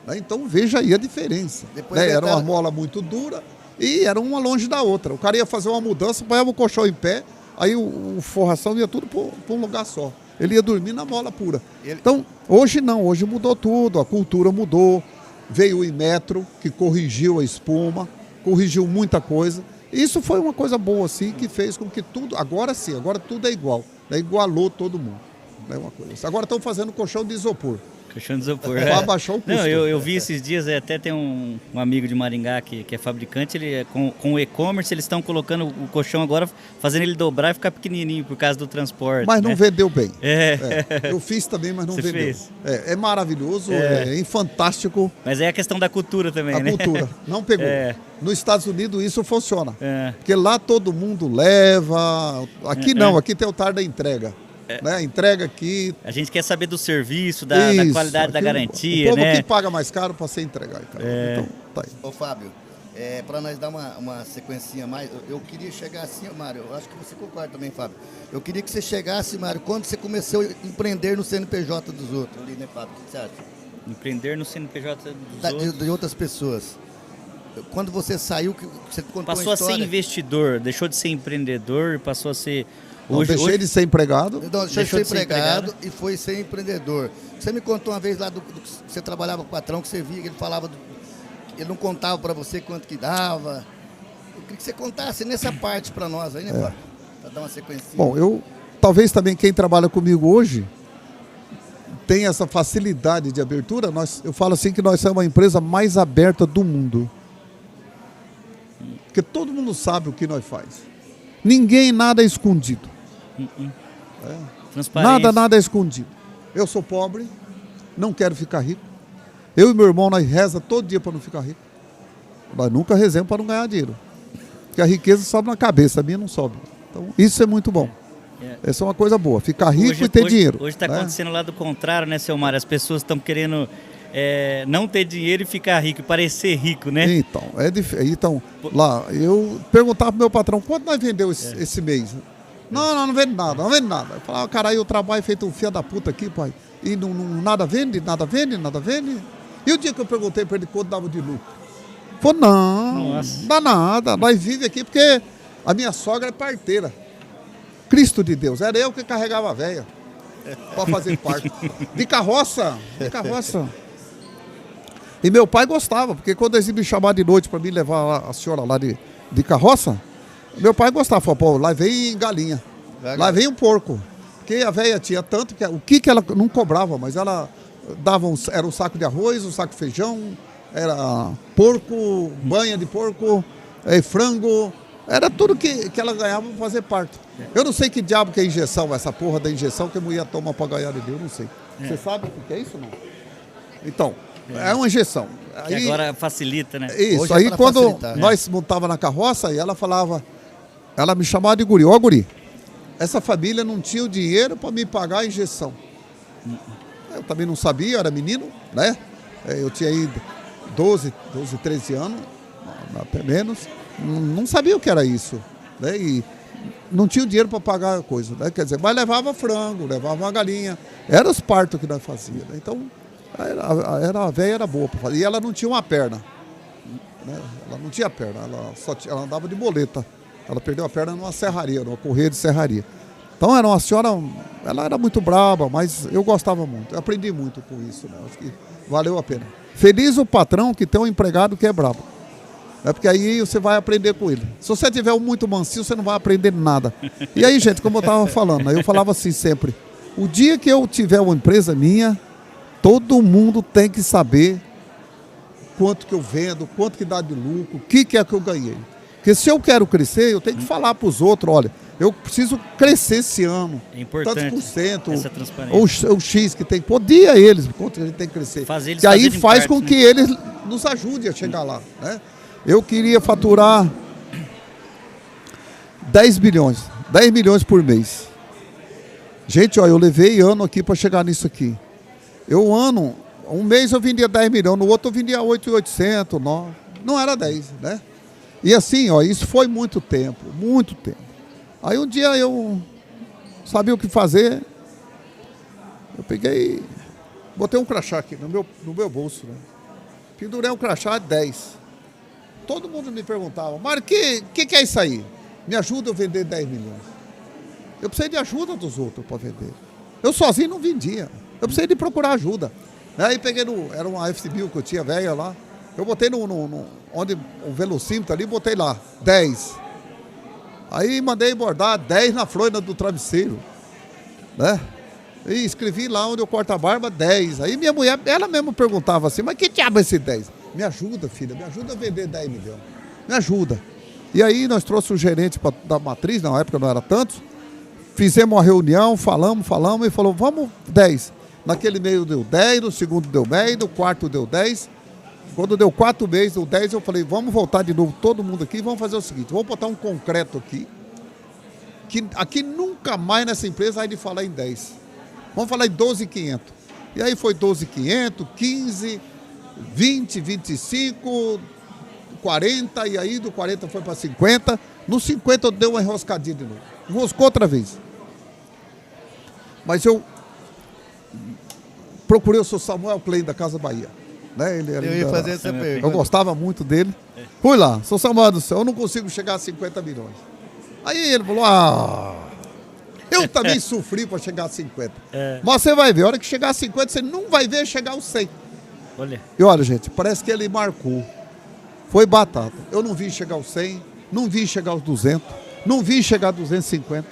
Né? Então veja aí a diferença. Né? Era uma mola muito dura e era uma longe da outra. O cara ia fazer uma mudança, põe o colchão em pé, aí o forração ia tudo para um lugar só. Ele ia dormir na mola pura. Então, hoje não, hoje mudou tudo, a cultura mudou. Veio o Inmetro, que corrigiu a espuma, corrigiu muita coisa. Isso foi uma coisa boa, assim, que fez com que tudo, agora sim, agora tudo é igual. Né? Igualou todo mundo. Né? Uma coisa assim. Agora estão fazendo colchão de isopor. Colchão de isopor. Para baixar o custo. Não, eu vi esses dias, até tem um amigo de Maringá que é fabricante, ele com o e-commerce, eles estão colocando o colchão agora, fazendo ele dobrar e ficar pequenininho por causa do transporte. Mas não vendeu bem. É. Eu fiz também, mas não Você vendeu. fez? É maravilhoso, é fantástico. Mas é a questão da cultura também, né? A cultura, não pegou. Nos Estados Unidos isso funciona. É. Porque lá todo mundo leva. Aqui não, aqui tem o tar da entrega. Né? Entrega aqui. A gente quer saber do serviço, da qualidade da garantia, o povo né? que paga mais caro para ser entregar. Então, tá aí. Ô Fábio, para nós dar uma sequencinha mais, eu queria chegar assim, Mário, eu acho que você concorda também, Fábio. Eu queria que você chegasse, Mário, quando você começou a empreender no CNPJ dos outros ali, né, Fábio? O que você acha? Empreender no CNPJ dos outros. De outras pessoas. Quando você saiu, você contou passou a história... a ser investidor, deixou de ser empreendedor, passou a ser... Deixei de ser empregado. Não, deixou de ser empregado e foi ser empreendedor. Você me contou uma vez lá do que você trabalhava com o patrão, que você via que ele falava, ele não contava para você quanto que dava. Eu queria que você contasse nessa parte para nós aí, né, Fábio? Para dar uma sequência. Bom, talvez também quem trabalha comigo hoje tem essa facilidade de abertura. Eu falo assim que nós somos a empresa mais aberta do mundo. Porque todo mundo sabe o que nós faz. Ninguém nada é escondido. Nada é escondido. Eu sou pobre, não quero ficar rico. Eu e meu irmão, nós reza todo dia para não ficar rico. Nós nunca rezamos para não ganhar dinheiro. Porque a riqueza sobe na cabeça, a minha não sobe. Então, isso é muito bom. Essa é uma coisa boa, ficar rico e ter dinheiro. Hoje está acontecendo lá do contrário, né, seu Mário? As pessoas estão querendo não ter dinheiro e ficar rico, e parecer rico, né? Então, lá, eu perguntava pro meu patrão, quanto nós vendeu esse mês? Não vende nada. Eu falava, caralho, eu trabalho feito um filho da puta aqui, pai, e nada vende. E o dia que eu perguntei para ele quanto dava de lucro? Falou, não dá nada, nós vivemos aqui porque a minha sogra é parteira. Cristo de Deus, era eu que carregava a véia para fazer parto. De carroça. E meu pai gostava, porque quando eles me chamavam de noite para mim levar a senhora lá de carroça, meu pai gostava. Falou, pô, lá vem galinha, lá vem um porco. Porque a véia tinha tanto, que ela não cobrava, mas ela dava era um saco de arroz, um saco de feijão, era porco, banha de porco, frango, era tudo que ela ganhava para fazer parto. Eu não sei que diabo que é injeção, essa porra da injeção que a mulher toma para ganhar de Deus, eu não sei. Você sabe o que é isso, não? Então, é uma injeção. Aí, agora facilita, né? Isso, hoje aí quando nós montava na carroça, e ela falava, ela me chamava de guri, ó guri, essa família não tinha o dinheiro para me pagar a injeção. Eu também não sabia, eu era menino, né? Eu tinha aí 12, 13 anos, até menos, não sabia o que era isso, né? E não tinha o dinheiro para pagar a coisa, né? Quer dizer, mas levava frango, levava uma galinha, era os partos que nós fazíamos, né? Então, a véia era boa para fazer, e ela não tinha uma perna, né? Ela não tinha perna, ela andava de boleta, ela perdeu a perna numa serraria, numa correia de serraria. Então era uma senhora, ela era muito brava, mas eu gostava muito. Eu aprendi muito com isso, né? Acho que valeu a pena. Feliz o patrão que tem um empregado que é bravo. É porque aí você vai aprender com ele. Se você tiver um muito mansinho, você não vai aprender nada. E aí, gente, como eu estava falando, eu falava assim sempre, o dia que eu tiver uma empresa minha, todo mundo tem que saber quanto que eu vendo, quanto que dá de lucro, o que é que eu ganhei. Porque se eu quero crescer, eu tenho que falar para os outros, olha, eu preciso crescer esse ano. É importante tantos por cento, essa transparência. ou o X que tem. Podia eles, quanto a gente tem que crescer. Fazer eles que aí fazerem faz parte, com né? que eles nos ajudem a chegar lá, né? Eu queria faturar 10 bilhões, 10 milhões por mês. Gente, ó, eu levei ano aqui para chegar nisso aqui. Um mês eu vendia 10 milhões, no outro eu vendia 8.800, 9. Não era 10, né? E assim, ó, isso foi muito tempo, muito tempo. Aí um dia eu sabia o que fazer, eu peguei, botei um crachá aqui no meu bolso, né? Pendurei um crachá 10. Todo mundo me perguntava, Mário, que é isso aí? Me ajuda a vender 10 milhões. Eu precisei de ajuda dos outros para vender. Eu sozinho não vendia. Eu precisei de procurar ajuda. Aí peguei era uma FCB que eu tinha velha lá. Eu botei onde o velocímetro ali, botei lá, 10. Aí mandei bordar 10 na florina do travesseiro. Né? E escrevi lá onde eu corto a barba, 10. Aí minha mulher, ela mesma perguntava assim, mas que diabo é esse 10? Me ajuda, filha, me ajuda a vender 10 milhões. Me ajuda. E aí nós trouxemos o gerente da matriz, na época não era tantos. Fizemos uma reunião, falamos e falou, vamos 10. Naquele meio deu 10, no segundo deu 10, no quarto deu 10. Quando deu 4 meses, deu 10, eu falei, vamos voltar de novo todo mundo aqui, vamos fazer o seguinte, vamos botar um concreto aqui, que aqui nunca mais nessa empresa vai de falar em 10. Vamos falar em 12.500. E aí foi 12.500, 15, 20, 25, 40, e aí do 40 foi para 50. No 50 eu dei uma enroscadinha de novo. Enroscou outra vez. Mas eu procurei o seu Samuel Klein da Casa Bahia. Né? Eu ia fazer essa pergunta. Eu gostava muito dele. Fui lá, seu Samuel do céu, eu não consigo chegar a 50 milhões. Aí ele falou, eu também sofri para chegar a 50. Mas você vai ver, a hora que chegar a 50, você não vai ver chegar aos 100. Olha. E olha, gente, parece que ele marcou. Foi batata. Eu não vi chegar aos 100, não vi chegar aos 200, não vi chegar a 250.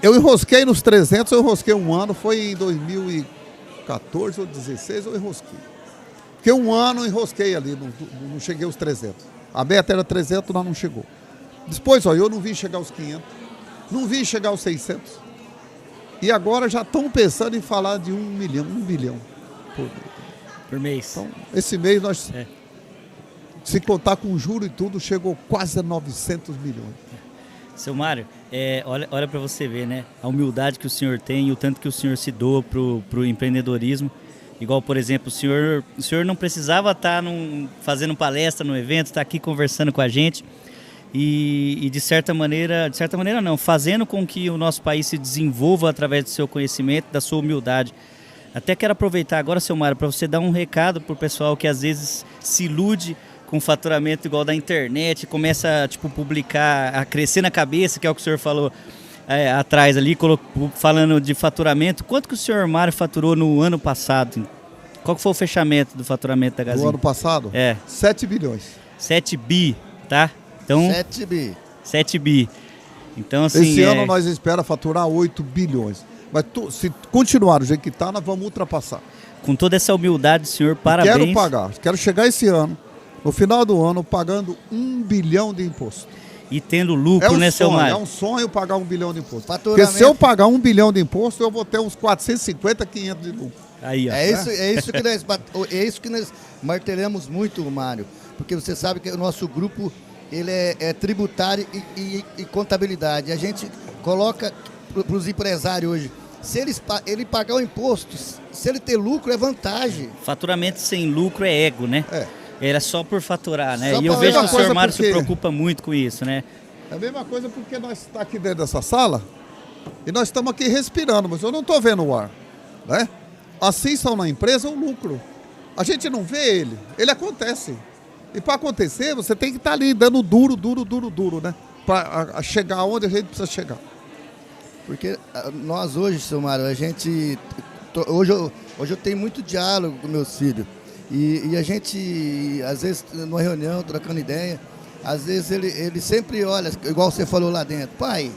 Eu enrosquei nos 300, eu enrosquei um ano, foi em 2014 ou 2016, eu enrosquei. Porque um ano eu enrosquei ali, não cheguei aos 300. A meta era 300, nós não chegou. Depois, ó, eu não vi chegar aos 500, não vi chegar aos 600. E agora já estão pensando em falar de 1 bilhão por mês. Então, esse mês nós, se contar com juro e tudo, chegou quase a 900 milhões. Seu Mário, olha para você ver, né? A humildade que o senhor tem e o tanto que o senhor se doa pro empreendedorismo. Igual, por exemplo, o senhor não precisava estar fazendo palestra no evento, estar aqui conversando com a gente e de certa maneira não, fazendo com que o nosso país se desenvolva através do seu conhecimento, da sua humildade. Até quero aproveitar agora, seu Mário, para você dar um recado pro pessoal que às vezes se ilude com faturamento igual da internet, começa a publicar, a crescer na cabeça, que é o que o senhor falou atrás ali, falando de faturamento. Quanto que o senhor Mário faturou no ano passado? Qual que foi o fechamento do faturamento da Gazin? No ano passado? 7 bilhões. 7 bi, tá? Então, 7 bi. 7 bi. Então, assim, esse ano nós esperamos faturar 8 bilhões. Mas se continuar do jeito que está, nós vamos ultrapassar. Com toda essa humildade, senhor, parabéns. Quero chegar esse ano, no final do ano, pagando 1 bilhão de imposto. E tendo lucro, né, seu Mário? É um sonho pagar 1 bilhão de imposto. Faturamento. Porque se eu pagar 1 bilhão de imposto, eu vou ter uns 450, 500 de lucro. Aí, ó. É isso que nós martelamos muito, Mário. Porque você sabe que o nosso grupo ele é tributário e contabilidade. A gente coloca para os empresários hoje, se ele pagar o imposto, se ele ter lucro, é vantagem. Faturamento sem lucro é ego, né? Era só por faturar, né? Só e eu vejo que o senhor Mário porque se preocupa muito com isso, né? É a mesma coisa porque nós estamos aqui dentro dessa sala e nós estamos aqui respirando, mas eu não estou vendo o ar, né? Assim são na empresa o lucro. A gente não vê ele acontece. E para acontecer, você tem que estar ali dando duro, né? Para chegar onde a gente precisa chegar. Porque nós hoje, seu Mário, a gente... Hoje eu tenho muito diálogo com meus filhos. E a gente, às vezes, numa reunião, trocando ideia, às vezes ele sempre olha, igual você falou lá dentro, pai,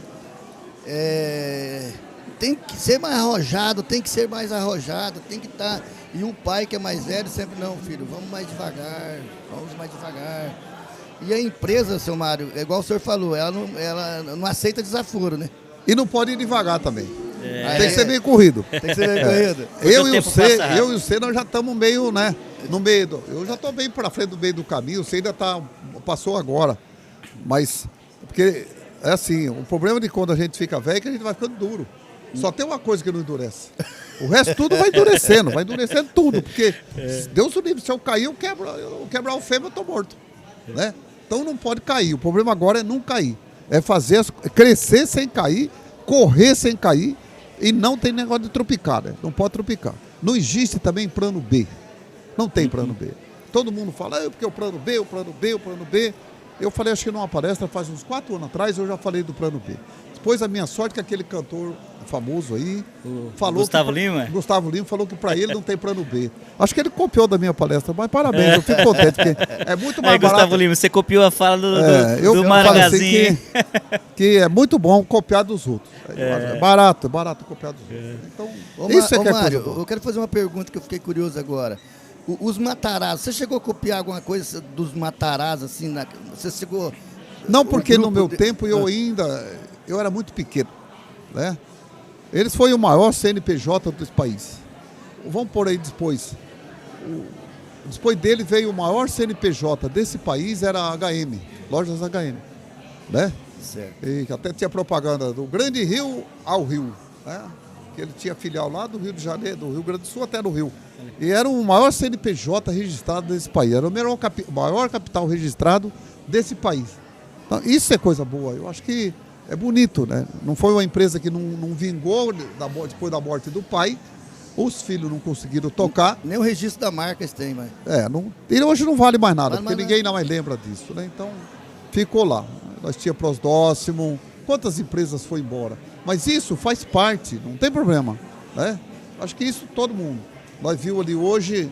tem que ser mais arrojado, tem que ser mais arrojado, tem que estar... E o pai que é mais velho sempre, não, filho, vamos mais devagar. E a empresa, seu Mário, é igual o senhor falou, ela não aceita desaforo, né? E não pode ir devagar também. Tem que ser meio corrido. Tem que ser meio corrido. Eu e o C, nós já estamos meio, né, no meio. Eu já estou bem para frente do meio do caminho, o C ainda passou agora. Mas, porque, é assim, o problema de quando a gente fica velho é que a gente vai ficando duro. Só tem uma coisa que não endurece. O resto tudo vai endurecendo tudo. Porque, Deus o livre, se eu cair, eu quebrar o fêmur, eu estou morto. Né? Então não pode cair. O problema agora é não cair. É crescer sem cair, correr sem cair. E não tem negócio de tropicar, né? Não pode tropicar. Não existe também plano B. Não tem plano B. Todo mundo fala, porque o plano B. Eu falei, acho que numa palestra, faz uns 4 anos atrás, eu já falei do plano B. Depois a minha sorte que aquele cantor famoso aí falou... Gustavo Lima? Gustavo Lima falou que para ele não tem plano B. Acho que ele copiou da minha palestra, mas parabéns, eu fico contente, porque é muito mais barato. Gustavo Lima, você copiou a fala do Maragazinho. Assim que é muito bom copiar dos outros. É barato copiar dos outros. Então, isso é que é Mário, coisa boa. eu quero fazer uma pergunta que eu fiquei curioso agora. Os Matarazzo, você chegou a copiar alguma coisa dos Matarazzo, assim, você chegou... Não, porque no meu tempo eu era muito pequeno, né? Eles foram o maior CNPJ desse país. Vamos por aí depois. Depois dele veio o maior CNPJ desse país, era a HM, Lojas HM, né? Certo. E até tinha propaganda do Grande Rio ao Rio, né? Que ele tinha filial lá do Rio de Janeiro, do Rio Grande do Sul até no Rio. E era o maior CNPJ registrado desse país, era o maior capital registrado desse país. Então, isso é coisa boa, eu acho que é bonito, né? Não foi uma empresa que não vingou depois da morte do pai, os filhos não conseguiram tocar. Nem o registro da marca eles têm, mas... Ele hoje não vale mais nada, porque ninguém não. mais lembra disso, né? Então, ficou lá. Nós tinha Prosdóximo, quantas empresas foi embora? Mas isso faz parte, não tem problema, né? Acho que isso todo mundo. Nós vimos ali hoje,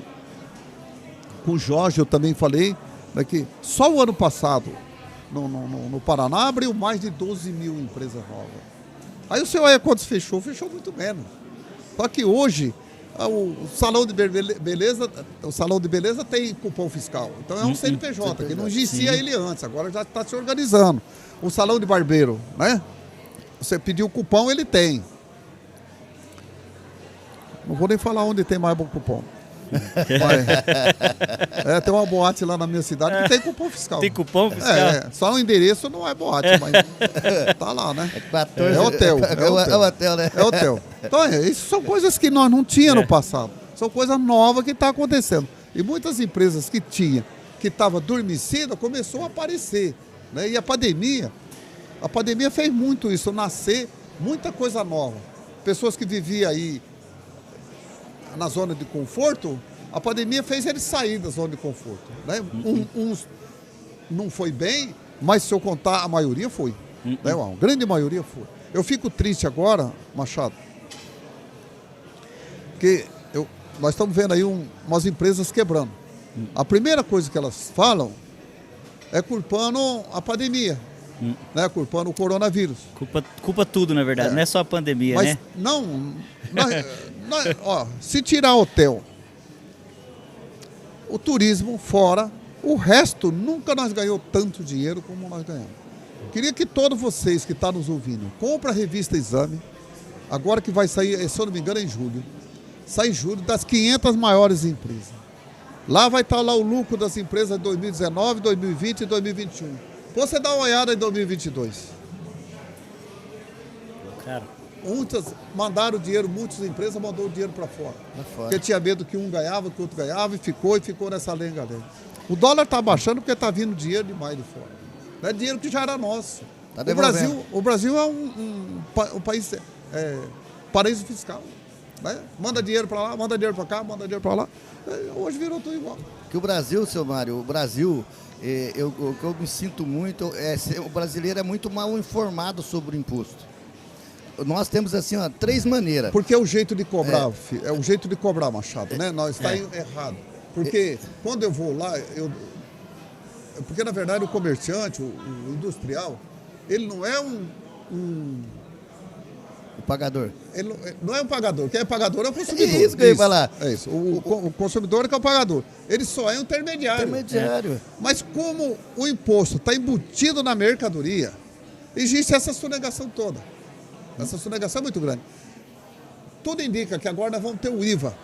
com o Jorge, eu também falei, né, que só o ano passado, no Paraná, abriu mais de 12 mil empresas novas. Aí o senhor olha quantos fechou muito menos. Só que hoje, o salão de beleza tem cupom fiscal. Então é um CNPJ, que não existia ele antes, agora já está se organizando. O salão de barbeiro, né? Você pediu o cupom, ele tem. Não vou nem falar onde tem mais bom cupom. Tem uma boate lá na minha cidade que tem cupom fiscal. Tem cupom fiscal? Só o endereço não é boate, mas tá lá, né? 14, é hotel. É hotel, né? É hotel. Então, isso são coisas que nós não tínhamos no passado. São coisas novas que estão acontecendo. E muitas empresas que estavam adormecidas, começou a aparecer. Né? E a pandemia fez muito isso, nascer muita coisa nova. Pessoas que viviam aí na zona de conforto, a pandemia fez eles sair da zona de conforto. Né? Uns não foi bem, mas se eu contar, a maioria foi. Né? A grande maioria foi. Eu fico triste agora, Machado, porque nós estamos vendo aí umas empresas quebrando. A primeira coisa que elas falam é culpando a pandemia, né? Culpando o coronavírus. Culpa tudo, na verdade, não é só a pandemia, mas né? Se tirar hotel, o turismo fora, o resto nunca nós ganhamos tanto dinheiro como nós ganhamos. Queria que todos vocês que estão nos ouvindo, compra a revista Exame, agora que vai sair, se eu não me engano, em julho. Sai em julho, das 500 maiores empresas. Lá vai estar lá o lucro das empresas de 2019, 2020 e 2021. Você dá uma olhada em 2022. Cara. Muitas mandaram dinheiro, muitas empresas mandaram o dinheiro para fora. Porque tinha medo que um ganhava, que o outro ganhava e ficou nessa lenga-lenga. O dólar está baixando porque está vindo dinheiro demais de fora. Não é dinheiro que já era nosso. O Brasil é um país paraíso fiscal. Né? Manda dinheiro para lá, manda dinheiro para cá, manda dinheiro para lá. Hoje virou tudo igual. Que o Brasil, seu Mário, o que eu me sinto muito, o brasileiro é muito mal informado sobre o imposto. nós temos assim, ó, 3 maneiras. Porque é o jeito de cobrar, é o jeito de cobrar, Machado, né? Nós está errado. Porque quando eu vou lá, porque na verdade o comerciante, o industrial, ele não é O pagador. ele não é um pagador. Quem é pagador é o consumidor. É isso que eu ia falar. É isso. O consumidor é que é o pagador. Ele só é um intermediário. Intermediário. Mas como o imposto está embutido na mercadoria, existe essa sonegação toda. Essa sonegação é muito grande. Tudo indica que agora nós vamos ter o IVA.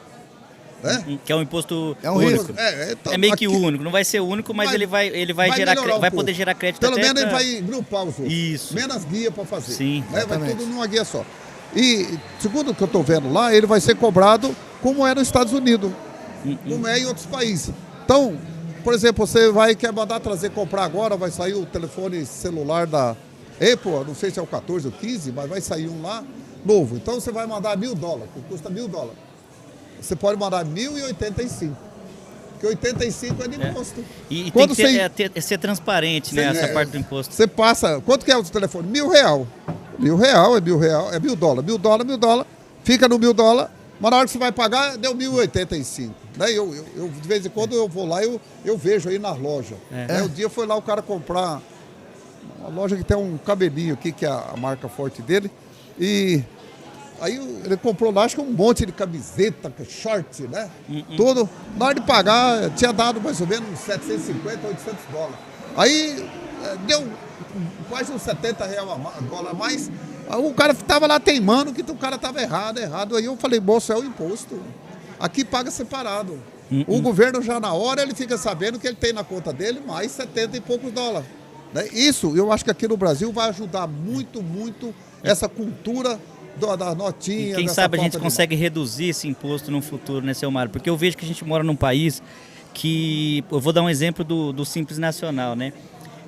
Né? Que é um imposto É um único. risco. É meio que único, não vai ser único, mas ele vai gerar, vai poder gerar crédito. Pelo até menos ele vai grupar os outros. Isso. Menos guia para fazer. Sim, né? Vai exatamente. tudo numa guia só. E, segundo o que eu estou vendo lá, ele vai ser cobrado como é nos Estados Unidos, como é em outros países. Então, por exemplo, você quer mandar trazer, comprar agora, vai sair o telefone celular da Apple, não sei se é o 14 ou 15, mas vai sair um lá novo. Então, você vai mandar $1.000, que custa $1.000. Você pode mandar 1.085, porque 85 é de imposto. E Quando tem que ser transparente, né, essa parte do imposto. Você passa, quanto que é o telefone? R$1.000. R$1.000, é $1.000, é $1.000, fica no $1.000, mas na hora que você vai pagar, deu 1.085. Né? Eu, de vez em quando, eu vou lá e eu vejo aí nas lojas. Um dia foi lá o cara comprar uma loja que tem um cabelinho aqui, que é a marca forte dele, e aí ele comprou lá, acho que um monte de camiseta, short, né? Tudo. Na hora de pagar, tinha dado mais ou menos uns $750, $800. Aí deu quase uns $70 a mais. Aí o cara estava lá teimando que o cara estava errado. Aí eu falei, moço, é o imposto. Aqui paga separado. O governo já na hora ele fica sabendo que ele tem na conta dele mais 70 e poucos dólares. Né? Isso, eu acho que aqui no Brasil vai ajudar muito, muito essa cultura da notinha. E quem sabe a gente consegue reduzir esse imposto no futuro, né, seu Mário? Porque eu vejo que a gente mora num país que... Eu vou dar um exemplo do Simples Nacional, né?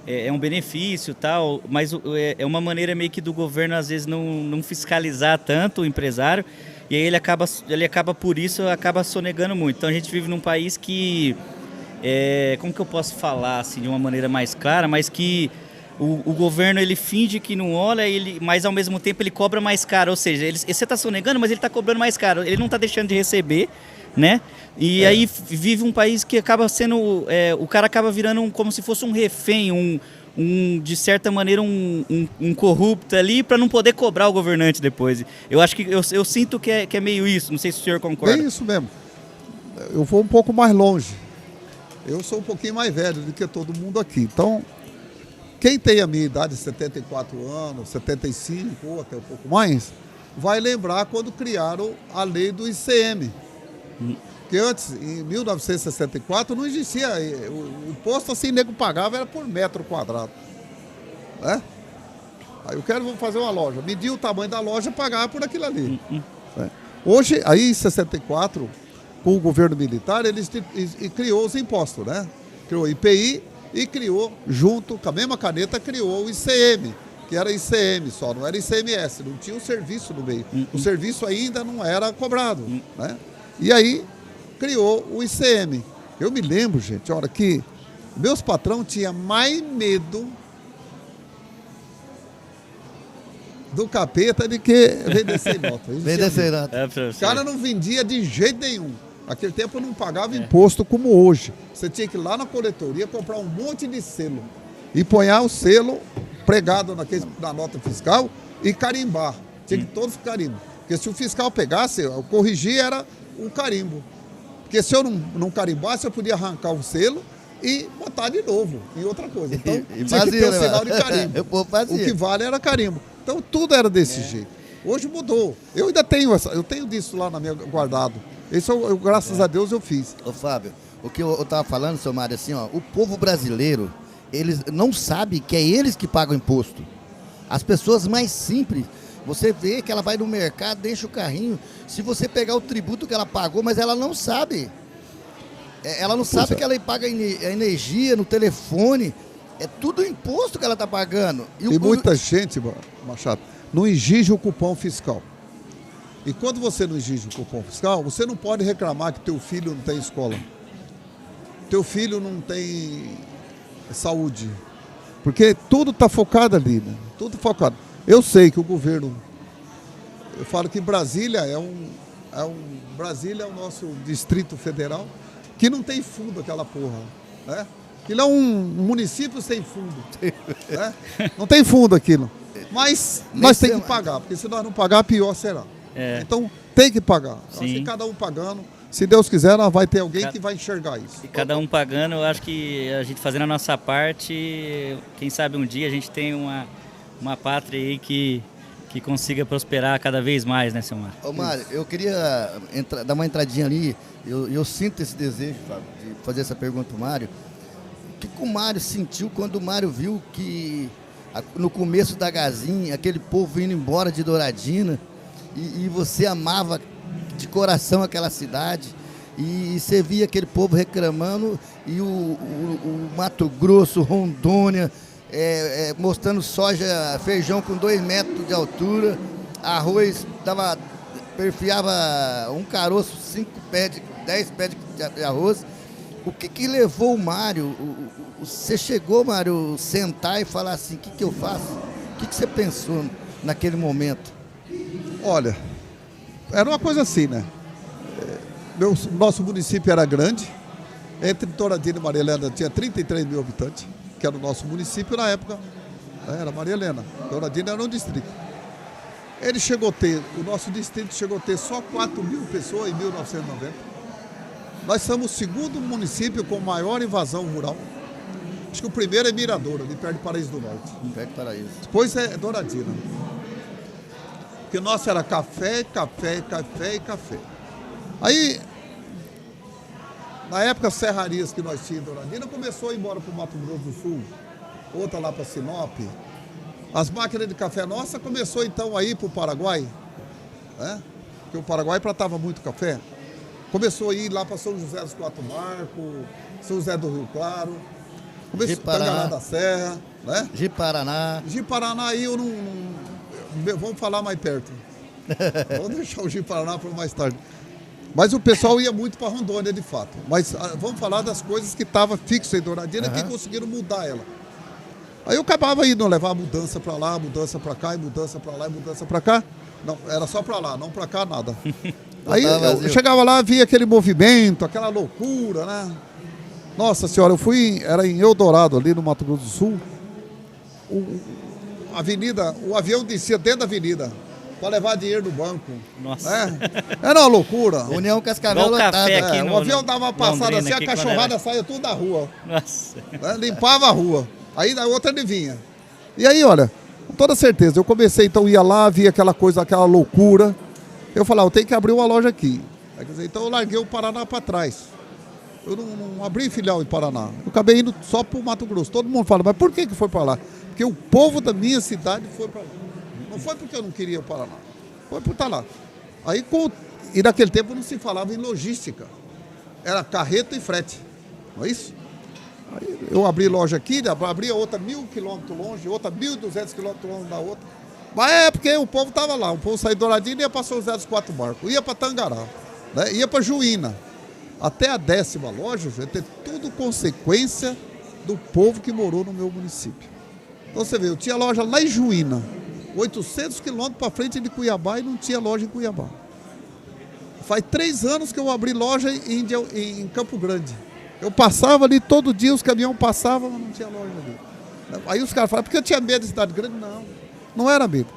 É um benefício e tal, mas é uma maneira meio que do governo, às vezes, não fiscalizar tanto o empresário, e aí ele acaba por isso, acaba sonegando muito. Então a gente vive num país que... como que eu posso falar, assim, de uma maneira mais clara, mas que... O governo, ele finge que não olha, mas ao mesmo tempo ele cobra mais caro. Ou seja, você está sonegando, mas ele está cobrando mais caro. Ele não está deixando de receber, né? E aí vive um país que acaba sendo... o cara acaba virando como se fosse um refém, de certa maneira, um corrupto ali, para não poder cobrar o governante depois. Eu acho que... Eu sinto que é meio isso. Não sei se o senhor concorda. É isso mesmo. Eu vou um pouco mais longe. Eu sou um pouquinho mais velho do que todo mundo aqui. Então... Quem tem a minha idade, 74 anos, 75 ou até um pouco mais, vai lembrar quando criaram a lei do ICM. Porque antes, em 1964, não existia. O imposto assim, nego pagava, era por metro quadrado. Né? Aí vou fazer uma loja. Medir o tamanho da loja, pagava por aquilo ali. Hoje, aí em 64, com o governo militar, eles criou os impostos, né? Criou o IPI. E criou, junto com a mesma caneta, criou o ICM, que era ICM só, não era ICMS, não tinha um serviço no meio. O serviço ainda não era cobrado. Né? E aí criou o ICM. Eu me lembro, gente, a hora que meus patrão tinham mais medo do capeta de que vender sem nota. Vender sem nota. O cara não vendia de jeito nenhum. Naquele tempo eu não pagava imposto como hoje. Você tinha que ir lá na coletoria comprar um monte de selo e ponhar o selo pregado na nota fiscal e carimbar. Tinha que todos carimbos. Porque se o fiscal pegasse, eu corrigir era o carimbo. Porque se eu não carimbasse, eu podia arrancar o selo e botar de novo em outra coisa. Então tinha que ter um sinal de carimbo. O que vale era carimbo. Então tudo era desse jeito. Hoje mudou. Eu ainda tenho eu tenho disso lá na minha guardado. Isso graças a Deus eu fiz. Ô Fábio, o que eu estava falando, seu Mário, assim, ó, o povo brasileiro, eles não sabem que é eles que pagam imposto. As pessoas mais simples, você vê que ela vai no mercado, deixa o carrinho, se você pegar o tributo que ela pagou, mas ela não sabe. Ela não sabe que ela paga a energia no telefone, é tudo imposto que ela está pagando. E muita gente, Machado, não exige o cupom fiscal. E quando você não exige o cupom fiscal, você não pode reclamar que teu filho não tem escola. Teu filho não tem saúde. Porque tudo está focado ali, né? Tudo focado. Eu sei que o governo Eu falo que Brasília Brasília é o nosso Distrito Federal, que não tem fundo aquela porra, né? Aquilo é um município sem fundo, né? Não tem fundo aquilo. Mas nós temos que pagar, porque se nós não pagar, pior será. Então tem que pagar. Então, se cada um pagando, se Deus quiser, vai ter alguém que vai enxergar isso. E cada um pagando, eu acho que a gente fazendo a nossa parte, quem sabe um dia a gente tem uma pátria aí que consiga prosperar cada vez mais, né, seu Mário? Ô Mário, eu queria dar uma entradinha ali, eu sinto esse desejo, Fábio, de fazer essa pergunta pro Mário. O que o Mário sentiu quando o Mário viu que no começo da Gazinha, aquele povo indo embora de Douradina, e você amava de coração aquela cidade, e você via aquele povo reclamando, e o Mato Grosso, Rondônia, mostrando soja, feijão com 2 metros de altura, arroz perfiava um caroço, 10 pés de arroz. O que levou o Mário? Você chegou, Mário, sentar e falar assim, o que eu faço? O que você pensou naquele momento? Olha, era uma coisa assim, né? Nosso município era grande, entre Douradina e Maria Helena tinha 33 mil habitantes, que era o nosso município na época, era Maria Helena. Douradina era um distrito. O nosso distrito chegou a ter só 4 mil pessoas em 1990. Nós somos o segundo município com maior invasão rural. Acho que o primeiro é Miradouro, ali perto de Paraíso do Norte. Perto de Paraíso. Depois é Douradina. Porque o nosso era café. Aí, na época, as serrarias que nós tínhamos em Douradina começou a ir embora para o Mato Grosso do Sul, outra lá para Sinop. As máquinas de café nossa começou então a ir para o Paraguai, né? Porque o Paraguai plantava muito café. Começou a ir lá para São José dos Quatro Marcos, São José do Rio Claro, começou Tangará da Serra, né? Ji-Paraná aí eu não vamos falar mais perto. Vamos deixar o Ji-Paraná para mais tarde. Mas o pessoal ia muito para Rondônia, de fato. Mas vamos falar das coisas que estavam fixas em Douradina, que conseguiram mudar ela. Aí eu acabava indo levar mudança para lá, mudança para cá, e mudança para lá, e mudança para cá. Não, era só para lá, não para cá, nada. Aí eu chegava lá, via aquele movimento, aquela loucura, né? Nossa senhora, era em Eldorado, ali no Mato Grosso do Sul. O avião descia dentro da avenida para levar dinheiro no banco. Nossa. Era uma loucura. União Cascavel lotada. O avião dava uma passada assim, a cachorrada saía tudo da rua. Nossa. Limpava a rua. Aí da outra ele vinha. E aí, olha, com toda certeza, eu comecei, então ia lá, via aquela coisa, aquela loucura. Eu falava, eu tenho que abrir uma loja aqui. Aí, quer dizer, então eu larguei o Paraná para trás. Eu não abri filial em Paraná. Eu acabei indo só para o Mato Grosso. Todo mundo fala, mas por que foi para lá? Porque o povo da minha cidade foi para lá. Não foi porque eu não queria o Paraná. Foi por estar lá. Aí, e naquele tempo não se falava em logística. Era carreta e frete. Não é isso? Aí eu abri loja aqui, abria outra 1.000 quilômetros longe, outra 1.200 quilômetros longe da outra. Mas é porque o povo estava lá. O povo saía de Douradina e ia para São José dos Quatro Marcos, ia para Tangará, né? Ia para Juína. Até a 10ª loja, é tudo consequência do povo que morou no meu município. Então você vê, eu tinha loja lá em Juína, 800 quilômetros para frente de Cuiabá, e não tinha loja em Cuiabá. Faz 3 anos que eu abri loja em Campo Grande. Eu passava ali todo dia, os caminhões passavam, mas não tinha loja ali. Aí os caras falavam, porque eu tinha medo de cidade grande? Não era medo.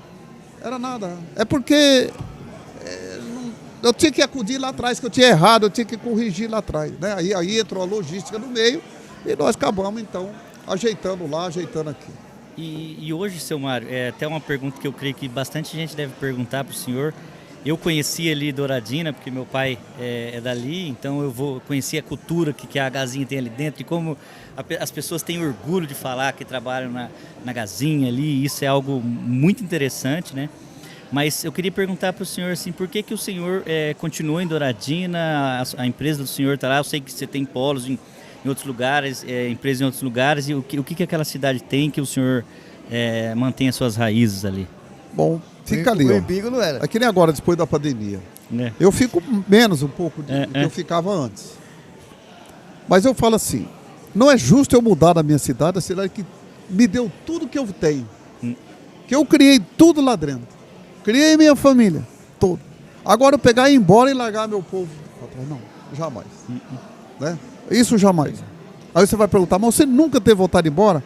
Era nada. É porque eu tinha que acudir lá atrás, que eu tinha errado, eu tinha que corrigir lá atrás, né? Aí entrou a logística no meio e nós acabamos, então, ajeitando lá, ajeitando aqui. E hoje, seu Mário, até uma pergunta que eu creio que bastante gente deve perguntar para o senhor. Eu conheci ali Douradina, porque meu pai é dali, então eu conheci a cultura que a Gazinha tem ali dentro, e como as pessoas têm orgulho de falar que trabalham na Gazinha ali, isso é algo muito interessante, né? Mas eu queria perguntar para o senhor, assim, por que o senhor continua em Douradina, a empresa do senhor está lá, eu sei que você tem polos em outros lugares, empresas em outros lugares, e o que aquela cidade tem que o senhor mantém as suas raízes ali? Bom, fica ali, ó. Não era. É que nem agora, depois da pandemia. Eu fico menos um pouco do que eu ficava antes. Mas eu falo assim, não é justo eu mudar da minha cidade, a cidade que me deu tudo que eu tenho. Que eu criei tudo lá dentro. criei minha família, todo. Agora eu pegar e ir embora e largar meu povo. Não, jamais. Né? Isso jamais. Aí você vai perguntar, mas você nunca teve vontade de ir embora?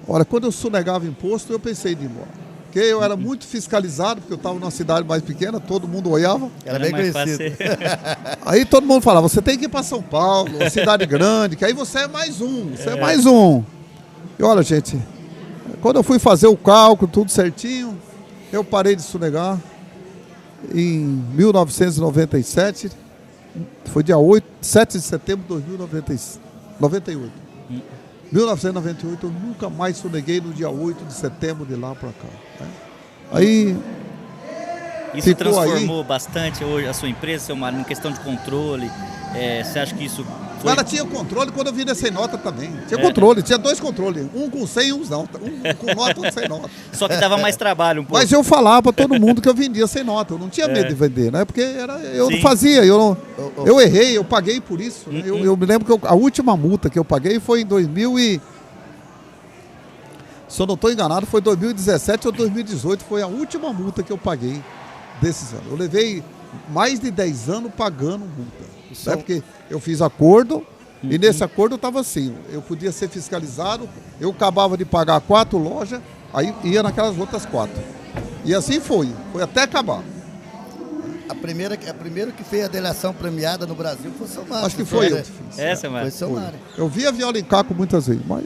Olha, quando eu sonegava imposto, eu pensei de ir embora. Porque eu era muito fiscalizado, porque eu estava numa cidade mais pequena, todo mundo olhava. Era bem conhecido. Aí todo mundo falava, você tem que ir para São Paulo, uma cidade grande, que aí você é mais um, você é mais um. E olha, gente, quando eu fui fazer o cálculo, tudo certinho, eu parei de sonegar em 1997, foi dia 7 de setembro de 1998. 1998 eu nunca mais soneguei no dia 8 de setembro de lá para cá. Né? Aí isso transformou bastante hoje a sua empresa, seu Mário, em questão de controle. Você acha que isso foi... Ela tinha controle quando eu vinha sem nota também. Tinha controle, tinha 2 controles. Um com 100 e um não. Um com nota e um sem nota. Só que dava mais trabalho um pouco. Mas eu falava para todo mundo que eu vendia sem nota. Eu não tinha medo de vender, né? Porque eu não fazia. Eu errei, eu paguei por isso. Né? Eu me lembro que a última multa que eu paguei foi em 2000 e... Se eu não estou enganado, foi 2017 ou 2018. Foi a última multa que eu paguei desses anos. Eu levei mais de 10 anos pagando multa. Né? Porque eu fiz acordo e nesse acordo eu estava assim, eu podia ser fiscalizado, eu acabava de pagar 4 lojas, aí ia naquelas outras 4. E assim foi até acabar. A primeira que fez a delação premiada no Brasil foi o seu Mário. Acho que foi eu que fiz. Essa, Mário? Foi o seu Mário. Eu vi a viola em caco muitas vezes, mas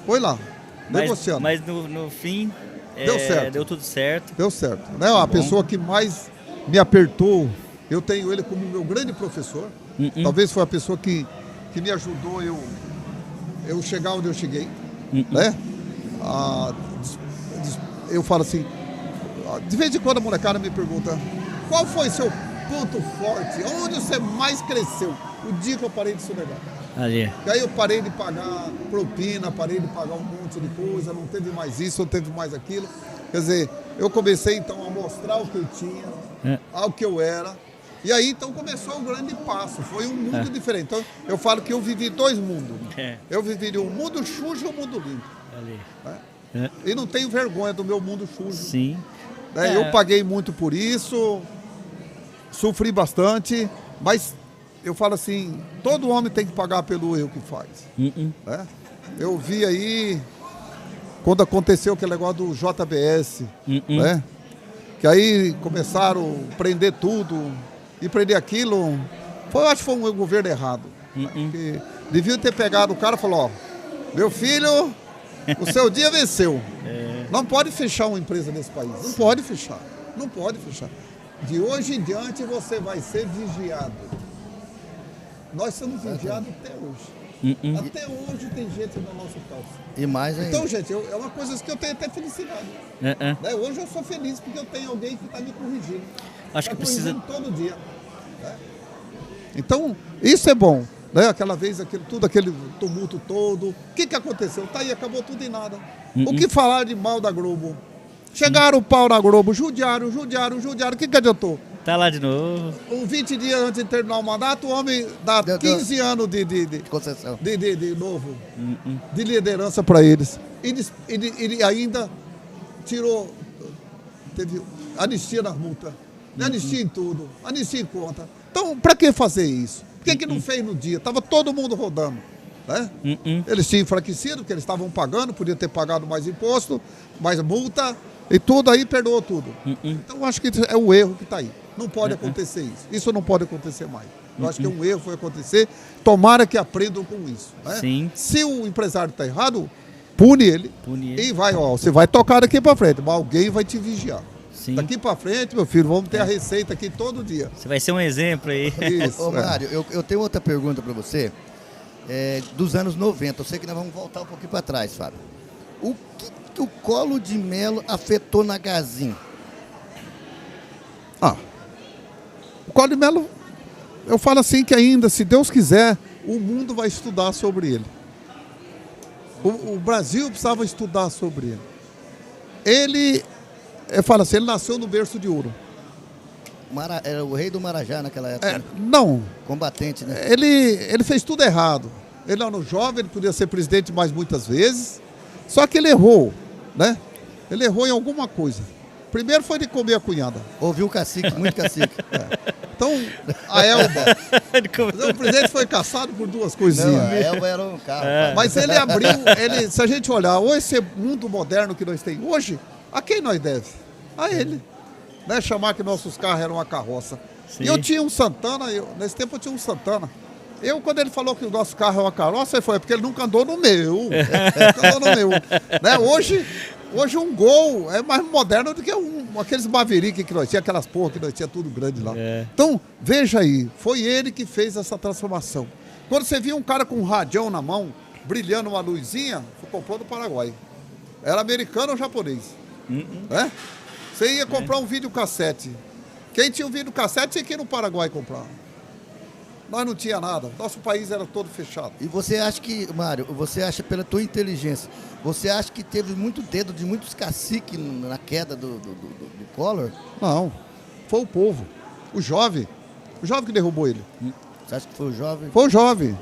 foi lá, negociando. Mas no fim, deu certo. Deu tudo certo. Deu certo. Né? A pessoa que mais me apertou, eu tenho ele como meu grande professor. Talvez foi a pessoa que me ajudou eu chegar onde eu cheguei. Né? Eu falo assim, de vez em quando a molecada me pergunta, qual foi seu ponto forte? Onde você mais cresceu? O dia que eu parei de sonegar. Ali. E aí eu parei de pagar propina, parei de pagar um monte de coisa, não teve mais isso, não teve mais aquilo. Quer dizer, eu comecei então a mostrar o que eu tinha, ao que eu era. E aí então começou um grande passo, foi um mundo diferente. Então eu falo que eu vivi 2 mundos. Eu vivi um mundo sujo e um mundo limpo. Né? E não tenho vergonha do meu mundo sujo. Sim. Né? Eu paguei muito por isso, sofri bastante, mas eu falo assim, todo homem tem que pagar pelo erro que faz. Né? Eu vi aí, quando aconteceu aquele negócio do JBS, né? Que aí começaram a prender tudo, e prender aquilo, eu acho que foi um governo errado. Né? Deviam ter pegado o cara e falou, ó, meu filho, o seu dia venceu. Não pode fechar uma empresa nesse país, não pode fechar, não pode fechar. De hoje em diante você vai ser vigiado. Nós somos vigiados até hoje. Até hoje tem gente na nossa calça. E mais ainda. Então, gente, é uma coisa que eu tenho até felicidade. Né? Hoje eu sou feliz porque eu tenho alguém que está me corrigindo. Acho que precisa todo dia. Né? Então, isso é bom. Né? Aquela vez, aquele tumulto todo. O que aconteceu? Tá aí, acabou tudo em nada. O que falar de mal da Globo? Chegaram o pau na Globo, judiaram. O que adiantou? Tá lá de novo. 20 dias antes de terminar o mandato, o homem dá 15 anos de concessão. De novo, de liderança para eles. E ainda tirou, teve anistia nas multas, anistia em tudo, anistia em conta. Então, para que fazer isso? Por que não fez no dia? Estava todo mundo rodando. Né? Eles tinham enfraquecido, porque eles estavam pagando, podiam ter pagado mais imposto, mais multa, e tudo aí perdoou tudo. Então, acho que é o erro que está aí. Não pode acontecer isso. Isso não pode acontecer mais. Eu acho que um erro foi acontecer. Tomara que aprendam com isso. Né? Sim. Se o empresário está errado, pune ele. E vai, ó, você vai tocar daqui para frente, mas alguém vai te vigiar. Sim. Daqui para frente, meu filho, vamos ter a receita aqui todo dia. Você vai ser um exemplo aí. Isso. Ô, Mário, eu tenho outra pergunta para você. Dos anos 90, eu sei que nós vamos voltar um pouquinho para trás, Fábio. O que o Collor de Mello afetou na Gazin? O Collor de Mello, eu falo assim que ainda, se Deus quiser, o mundo vai estudar sobre ele. O Brasil precisava estudar sobre ele. Eu falo assim, ele nasceu no berço de ouro. Era o rei do Marajá naquela época. Né? Não. Combatente, né? Ele fez tudo errado. Ele era um jovem, ele podia ser presidente mais muitas vezes. Só que ele errou, né? Ele errou em alguma coisa. Primeiro foi de comer a cunhada. Ouviu o cacique, muito cacique. Então, a Elba. O presidente foi caçado por duas coisinhas. Não, a Elba era um carro. pai. Mas ele abriu, se a gente olhar, ou esse mundo moderno que nós temos hoje, a quem nós devemos? A ele. Né? Chamar que nossos carros eram uma carroça. Sim. E eu tinha um Santana, nesse tempo eu tinha um Santana. Quando ele falou que o nosso carro é uma carroça, ele foi porque ele nunca andou no meu. Nunca andou no meu. Né? Hoje um Gol é mais moderno do que aqueles Maverick que nós tínhamos, aquelas porra que nós tínhamos tudo grande lá. Então, veja aí, foi ele que fez essa transformação. Quando você via um cara com um radião na mão, brilhando uma luzinha, foi comprou do Paraguai. Era americano ou japonês. Né? Você ia comprar um videocassete. Quem tinha um videocassete tinha que ir no Paraguai comprar. Nós não tinha nada. Nosso país era todo fechado. E você acha que, Mário, você acha pela tua inteligência, você acha que teve muito dedo de muitos caciques na queda do Collor? Não. Foi o povo. O jovem. O jovem que derrubou ele. Você acha que foi o jovem? Foi o jovem.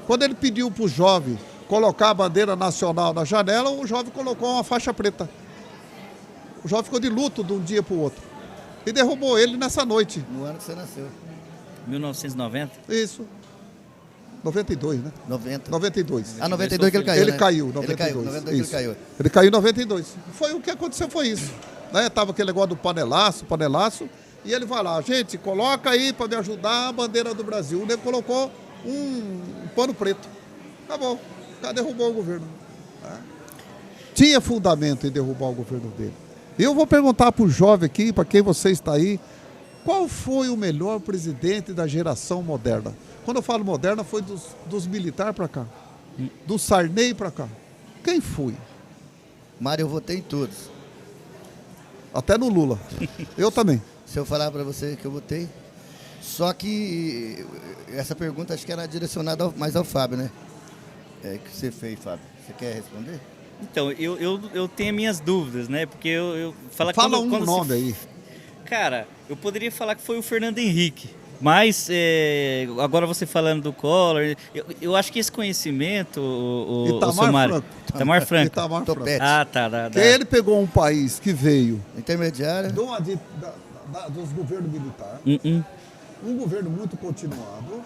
Quando ele pediu para o jovem colocar a bandeira nacional na janela, o jovem colocou uma faixa preta. O jovem ficou de luto de um dia para o outro. E derrubou ele nessa noite. No ano que você nasceu. 1990? Isso. 92, né? 90. 92. Ah, 92 que ele caiu, Ele né? caiu, Ele 92. caiu, 92 que ele caiu. Ele caiu em 92. Foi o que aconteceu, foi isso. Né? Tava aquele negócio do panelaço, e ele vai lá, gente, coloca aí para me ajudar a bandeira do Brasil. Ele colocou um pano preto. Acabou. O cara derrubou o governo. Né? Tinha fundamento em derrubar o governo dele. E eu vou perguntar para o jovem aqui, para quem você está aí, qual foi o melhor presidente da geração moderna? Quando eu falo moderna, foi dos militares para cá. Do Sarney para cá. Quem foi? Mário, eu votei em todos. Até no Lula. Eu também. Se eu falar para você que eu votei. Só que essa pergunta acho que era direcionada mais ao Fábio, né? Que você fez, Fábio. Você quer responder? Então, eu tenho minhas dúvidas, né? Porque Fala um nome aí. Cara, eu poderia falar que foi o Fernando Henrique. Mas, agora você falando do Collor, eu acho que esse conhecimento, Itamar Franco. Topete. Ah, tá. Que ele pegou um país que veio Intermediária. dos governos militares, um governo muito continuado,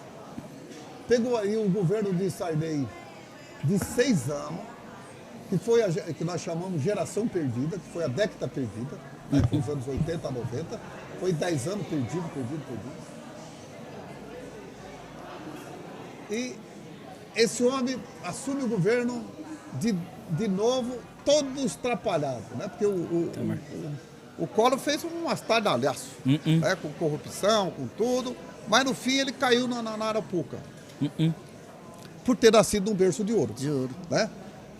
pegou aí o governo de Sarney de 6 anos, que foi que nós chamamos geração perdida, que foi a década perdida, né, os anos 80 a 90, foi 10 anos perdido. E esse homem assume o governo de novo, todo estrapalhado, né? Porque o Collor fez um estardalhaço, né? Com corrupção, com tudo, mas no fim ele caiu na arapuca. Por ter nascido num berço de ouro. Né?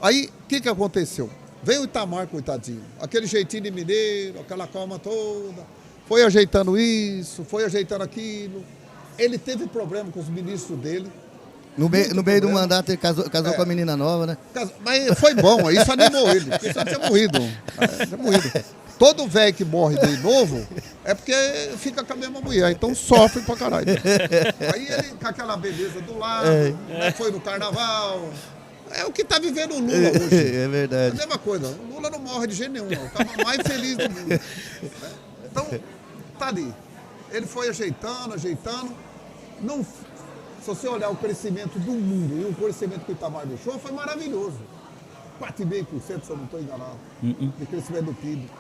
Aí, o que aconteceu? Veio o Itamar, coitadinho, aquele jeitinho de mineiro, aquela calma toda, foi ajeitando isso, foi ajeitando aquilo. Ele teve problema com os ministros dele. No meio do mandato ele casou com a menina nova, né? Mas foi bom, isso animou ele, porque só tinha morrido. Todo velho que morre de novo é porque fica com a mesma mulher, então sofre pra caralho. Aí ele, com aquela beleza do lado, né, foi no carnaval. É o que tá vivendo o Lula hoje. É verdade. É a mesma coisa. O Lula não morre de jeito nenhum, não. O cara mais feliz do mundo. Então, tá ali. Ele foi ajeitando. Não, se você olhar o crescimento do mundo e o crescimento que o Itamar deixou, foi maravilhoso. 4,5%, se eu não estou enganado, de crescimento do PIB.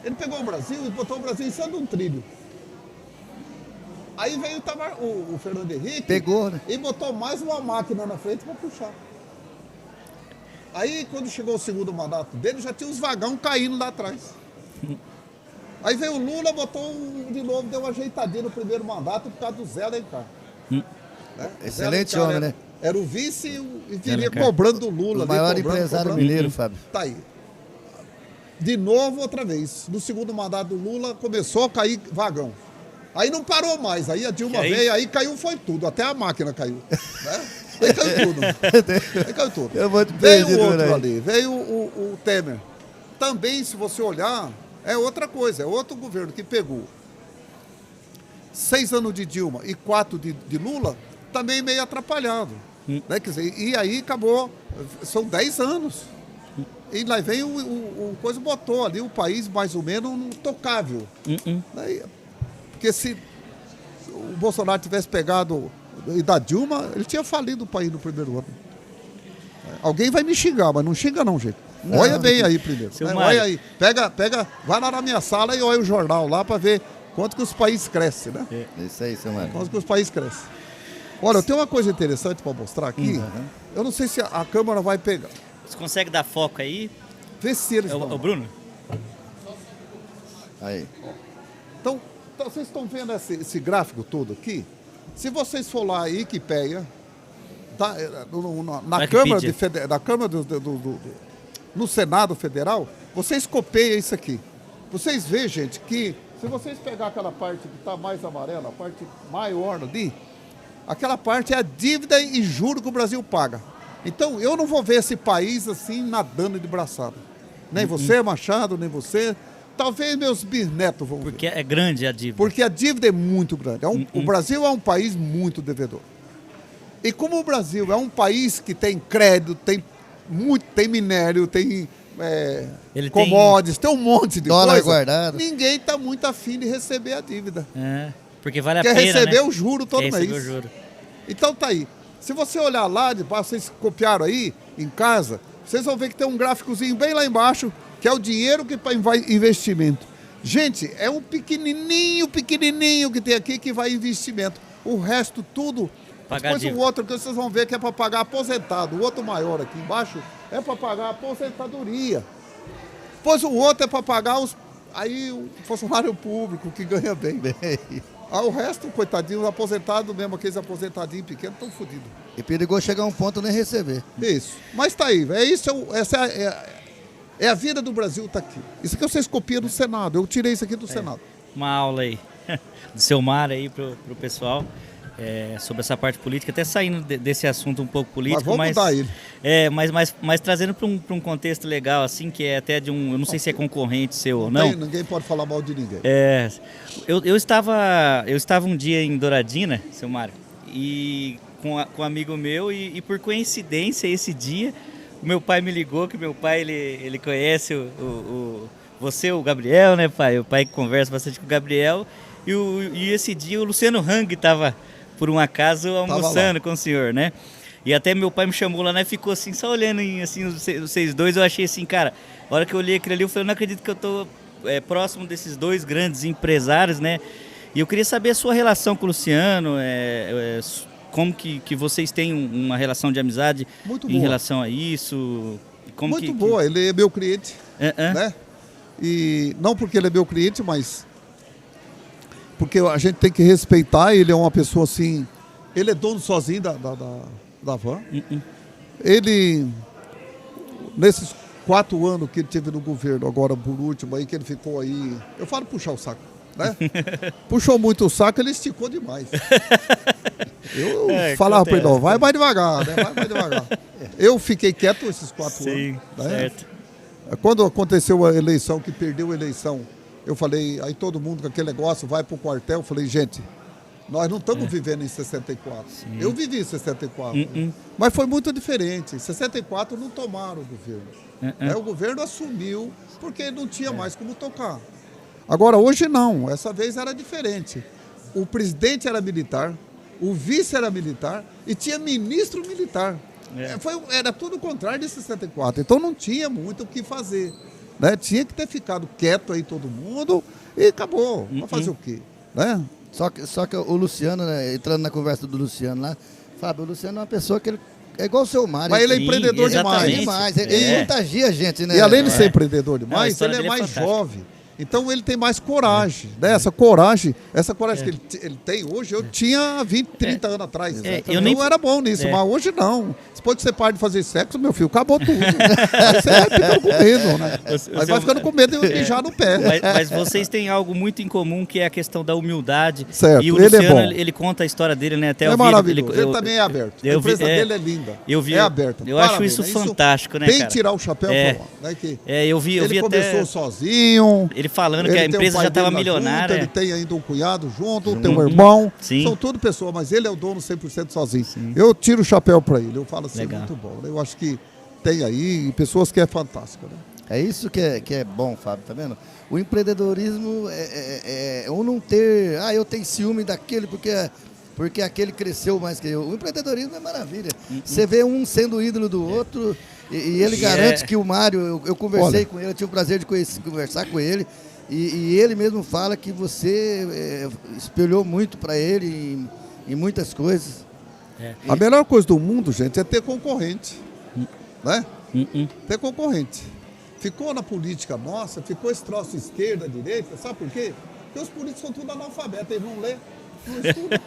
Ele pegou o Brasil e botou o Brasil em cima de um trilho. Aí veio o Fernando Henrique. Pegou, né? E botou mais uma máquina na frente para puxar. Aí, quando chegou o segundo mandato dele, já tinha os vagão caindo lá atrás. Aí veio o Lula, botou de novo, deu uma ajeitadinha no primeiro mandato por causa do Zé Alencar. Excelente homem, né? Era o vice e viria cobrando do Lula. O maior empresário mineiro, Fábio. Tá aí. De novo, outra vez. No segundo mandato do Lula, começou a cair vagão. Aí não parou mais. Aí a Dilma veio, aí caiu, foi tudo. Até a máquina caiu. Né? Aí caiu tudo. Veio o outro ali, veio o Temer. Também, se você olhar, é outra coisa. É outro governo que pegou 6 anos de Dilma e 4 de Lula, também meio atrapalhado. Né? Quer dizer, e aí acabou. São 10 anos. E lá vem o coisa botou ali o país mais ou menos intocável. Daí, porque se o Bolsonaro tivesse pegado e da Dilma, ele tinha falido o país no primeiro ano. Alguém vai me xingar, mas não xinga não, gente. Não. Olha bem aí primeiro. Olha aí. Pega, vai lá na minha sala e olha o jornal lá para ver quanto que os países crescem, né? Isso aí, seu Mário. Quanto que os países crescem. Olha, eu tenho uma coisa interessante para mostrar aqui. Eu não sei se a câmera vai pegar. Você consegue dar foco aí? Vê se eles vão. O Bruno? Aí. Então, vocês estão vendo esse gráfico todo aqui? Se vocês for lá em Wikipédia, na Câmara no Senado Federal, vocês copiam isso aqui. Vocês veem, gente, que se vocês pegar aquela parte que está mais amarela, a parte maior ali, aquela parte é a dívida e juro que o Brasil paga. Então, eu não vou ver esse país assim nadando de braçada. Nem você, Machado, nem você. Talvez meus bisnetos vão ver. Porque é grande a dívida. Porque a dívida é muito grande. O Brasil é um país muito devedor. E como o Brasil é um país que tem crédito, tem minério, tem commodities, tem um monte de dólar coisa, guardado. Ninguém está muito afim de receber a dívida. Porque vale a Quer pena, receber né? o juro todo Quer mês. receber o juro. Então tá aí. Se você olhar lá de baixo, vocês copiaram aí em casa, vocês vão ver que tem um gráficozinho bem lá embaixo, que é o dinheiro que vai investimento. Gente, é um pequenininho que tem aqui que vai investimento. O resto tudo. Depois o outro que vocês vão ver que é para pagar aposentado. O outro maior aqui embaixo é para pagar aposentadoria. Depois o outro é para pagar o funcionário público que ganha bem. O resto, coitadinho, aposentado mesmo, aqueles aposentadinhos pequenos, estão fodidos. E perigoso chegar a um ponto nem receber. Isso. Mas tá aí. Essa é a vida do Brasil, tá aqui. Isso aqui vocês copiam do Senado. Eu tirei isso aqui do Senado. Uma aula aí do seu Mar aí pro pessoal. Sobre essa parte política, até saindo desse assunto um pouco político, mas vamos mudar ele. Mas trazendo para um contexto legal, assim, que é até de eu não sei se é concorrente seu ou não. Ninguém pode falar mal de ninguém. Eu estava um dia em Douradina, seu Mário, e com um amigo meu, e por coincidência esse dia, o meu pai me ligou, que meu pai, ele conhece você, o Gabriel, né, pai? O pai que conversa bastante com o Gabriel, e esse dia o Luciano Hang estava, por um acaso, almoçando com o senhor, né? E até meu pai me chamou lá, né? Ficou assim, só olhando assim, vocês dois. Eu achei assim, cara, a hora que eu olhei aquilo ali, eu falei, não acredito que eu tô próximo desses dois grandes empresários, né? E eu queria saber a sua relação com o Luciano, como que vocês têm uma relação de amizade em relação a isso? Muito boa, ele é meu cliente, né? E não porque ele é meu cliente, mas porque a gente tem que respeitar. Ele é uma pessoa assim, ele é dono sozinho da van. Ele, nesses 4 anos que ele teve no governo, agora por último aí, que ele ficou aí, eu falo puxar o saco, né? Puxou muito o saco, ele esticou demais. Eu falava para ele, não, vai mais devagar, né? Vai mais devagar. Eu fiquei quieto esses 4 anos. Né? Certo. Quando aconteceu a eleição, que perdeu a eleição, eu falei, aí todo mundo com aquele negócio vai pro quartel, eu falei, gente, nós não estamos vivendo em 64. Sim. Eu vivi em 64, mas foi muito diferente. Em 64 não tomaram o governo. O governo assumiu porque não tinha mais como tocar. Agora, hoje não, essa vez era diferente. O presidente era militar, o vice era militar e tinha ministro militar. Era tudo o contrário de 64, então não tinha muito o que fazer. Né? Tinha que ter ficado quieto aí todo mundo e acabou. Vai fazer o quê? Né? Só que o Luciano, né, entrando na conversa do Luciano lá, Fábio, o Luciano é uma pessoa que ele é igual o seu Mário. Mas ele é empreendedor demais. Ele contagia a gente, né? E além de ser empreendedor demais, ele é mais jovem. Então ele tem mais coragem, né? Essa coragem que ele tem hoje, eu tinha 20, 30 anos atrás. Eu não era bom nisso, mas hoje não. Depois que você para de fazer sexo, meu filho, acabou tudo. Aí você vai ficando com medo, né? Aí vai ficando com medo de mijar no pé. Mas vocês têm algo muito em comum, que é a questão da humildade. Certo, e o ele Luciano, é bom. ele conta a história dele, né? Até é maravilhoso. Ele também é aberto. A empresa dele é linda. É aberta. Eu acho isso fantástico, né, cara? Tem que tirar o chapéu pra lá. Eu vi ele até... começou sozinho. Ele falando que a empresa já estava milionária. Ele tem ainda um cunhado junto, tem um irmão. Sim. São tudo pessoas, mas ele é o dono 100% sozinho. Sim. Eu tiro o chapéu para ele. Eu falo assim, legal. Muito bom. Eu acho que tem aí pessoas que é fantástica, né? É isso que é bom, Fábio, tá vendo? O empreendedorismo ou não ter, eu tenho ciúme daquele porque aquele cresceu mais que eu. O empreendedorismo é maravilha. Você vê um sendo ídolo do outro e ele garante que o Mário, eu conversei com ele, eu tive o prazer de conversar com ele e ele mesmo fala que você espelhou muito para ele em muitas coisas. A melhor coisa do mundo, gente, é ter concorrente, né? Ter concorrente. Ficou na política nossa, ficou esse troço esquerda, direita, sabe por quê? Porque os políticos são tudo analfabetos, eles não lê, não estudam.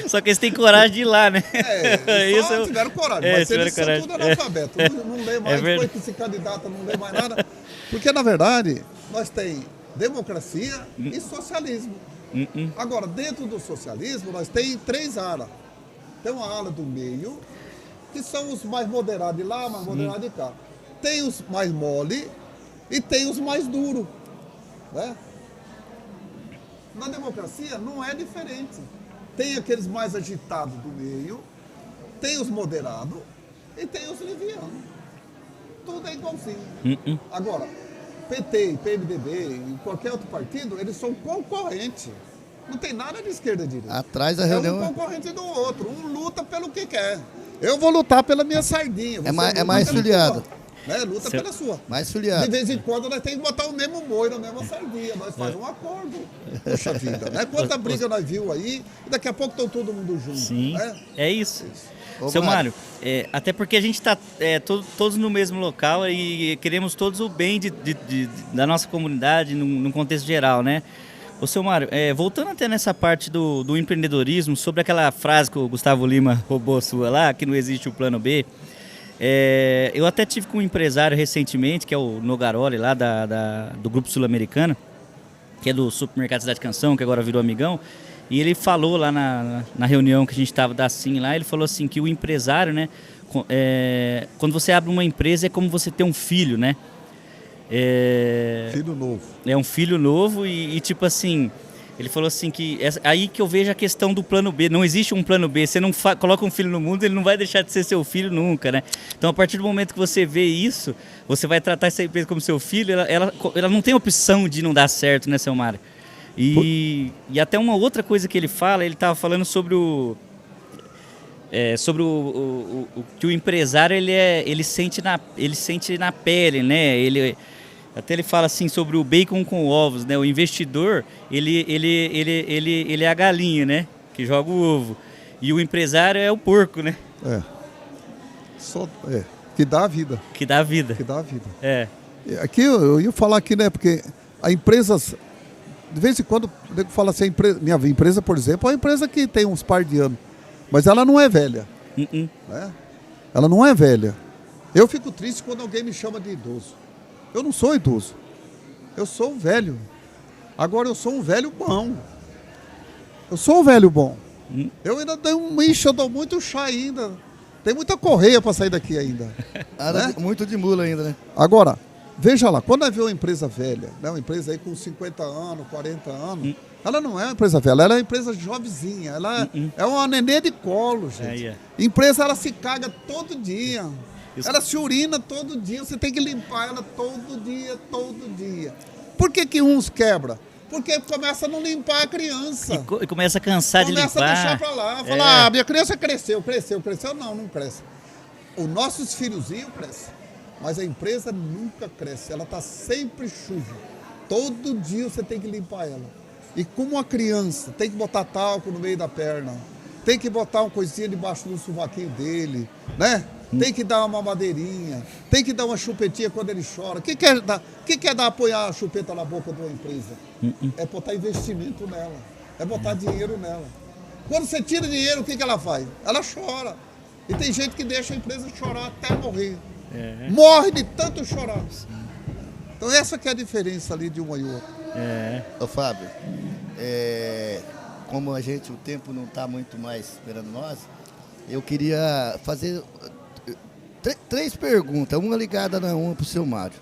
Só que eles têm coragem de ir lá, né? Eles só tiveram coragem, mas eles são coragem. tudo analfabetos, não lê mais, depois que se candidata não lê mais nada. Porque, na verdade, nós temos democracia e socialismo. Agora, dentro do socialismo, nós temos 3 alas. Tem uma ala do meio, que são os mais moderados de lá, mais moderados de cá. Tem os mais mole e tem os mais duros, né? Na democracia não é diferente. Tem aqueles mais agitados do meio, tem os moderados e tem os livianos. Tudo é igualzinho. Agora, PT, PMDB e qualquer outro partido, eles são concorrentes. Não tem nada de esquerda e direita. Atrás da reunião. É um concorrente do outro. Um luta pelo que quer. Eu vou lutar pela minha sardinha. É mais filiado. Né? Luta pela sua. Mais filiado. De vez em quando nós temos que botar o mesmo molho, a mesma sardinha. Nós fazemos um acordo. Poxa vida, né? Quanta briga nós viu aí, e daqui a pouco estão todo mundo junto. Sim, né? é isso. Ô, Seu Mário, até porque a gente está todos no mesmo local e queremos todos o bem da nossa comunidade num contexto geral, né? Ô, seu Mário, voltando até nessa parte do empreendedorismo, sobre aquela frase que o Gustavo Lima roubou sua lá, que não existe o plano B, eu até tive com um empresário recentemente, que é o Nogaroli, lá do Grupo Sul-Americano, que é do Supermercado Cidade Canção, que agora virou amigão, e ele falou lá na reunião que a gente estava da SIM lá, ele falou assim que o empresário, né, quando você abre uma empresa é como você ter um filho, né? Filho novo. É um filho novo e tipo assim, ele falou assim que aí que eu vejo a questão do plano B. Não existe um plano B. Você não coloca um filho no mundo, ele não vai deixar de ser seu filho nunca, né? Então, a partir do momento que você vê isso, você vai tratar essa empresa como seu filho, ela não tem opção de não dar certo, né, seu Mário? E até uma outra coisa que ele fala, ele estava falando sobre o que o empresário ele sente na pele, né? Até ele fala assim sobre o bacon com ovos, né? O investidor, ele é a galinha, né? Que joga o ovo. E o empresário é o porco, né? Que dá a vida. Que dá a vida. Que dá a vida. Aqui eu ia falar aqui, né? Porque a empresas, de vez em quando, o nego fala assim, minha empresa, por exemplo, é uma empresa que tem uns par de anos, mas ela não é velha. Né? Ela não é velha. Eu fico triste quando alguém me chama de idoso. Eu não sou idoso. Eu sou um velho. Agora eu sou um velho bom. Eu sou um velho bom. Eu ainda eu dou muito chá ainda. Tem muita correia para sair daqui ainda. Né? Muito de mula ainda, né? Agora, veja lá, quando vê uma empresa velha, né, uma empresa aí com 50 anos, 40 anos, ela não é uma empresa velha, ela é uma empresa jovenzinha, ela é uma nenê de colo, gente. Empresa, ela se caga todo dia. Ela se urina todo dia, você tem que limpar ela todo dia. Por que uns quebra? Porque começa a não limpar a criança. E começa a cansar de limpar. Começa a deixar pra lá. Fala, minha criança cresceu. Não cresce. Os nossos filhozinhos crescem. Mas a empresa nunca cresce. Ela tá sempre chuva. Todo dia você tem que limpar ela. E como uma criança, tem que botar talco no meio da perna. Tem que botar uma coisinha debaixo do sovaquinho dele, né? Tem que dar uma madeirinha, tem que dar uma chupetinha quando ele chora. O que quer dar apoiar a chupeta na boca de uma empresa? É botar investimento nela, é botar dinheiro nela. Quando você tira dinheiro, o que ela faz? Ela chora. E tem gente que deixa a empresa chorar até morrer. Morre de tanto chorar. Então essa que é a diferença ali de uma e outra. Ô Fábio, como o tempo não está muito mais esperando nós, eu queria fazer 3 perguntas, uma ligada na uma pro seu Mário.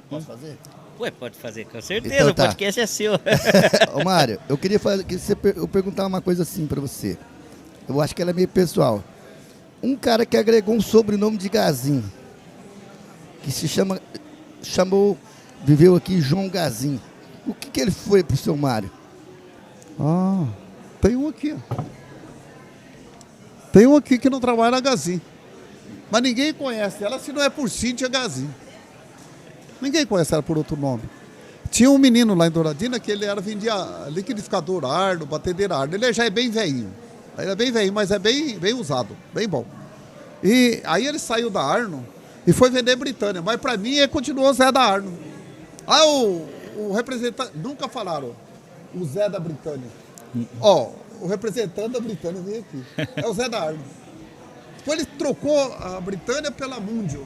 Posso fazer? Ué, pode fazer, com certeza, então, o podcast é seu. Ô Mário, eu queria eu perguntar uma coisa assim para você. Eu acho que ela é meio pessoal. Um cara que agregou um sobrenome de Gazin, que viveu aqui João Gazin. O que ele foi pro seu Mário? Ah, tem um aqui, ó. Tem um aqui que não trabalha na Gazin. Mas ninguém conhece ela se não é por Cíntia Gazin. Ninguém conhece ela por outro nome. Tinha um menino lá em Douradina que ele vendia liquidificador Arno, batedeira Arno. Ele já é bem velhinho. Ele é bem velhinho, mas é bem usado, bem bom. E aí ele saiu da Arno e foi vender Britânia. Mas para mim ele continuou Zé da Arno. Ah, o representante, nunca falaram o Zé da Britânia. Ó, o representante da Britânia veio aqui. É o Zé da Arno. Depois ele trocou a Britânia pela Mundio.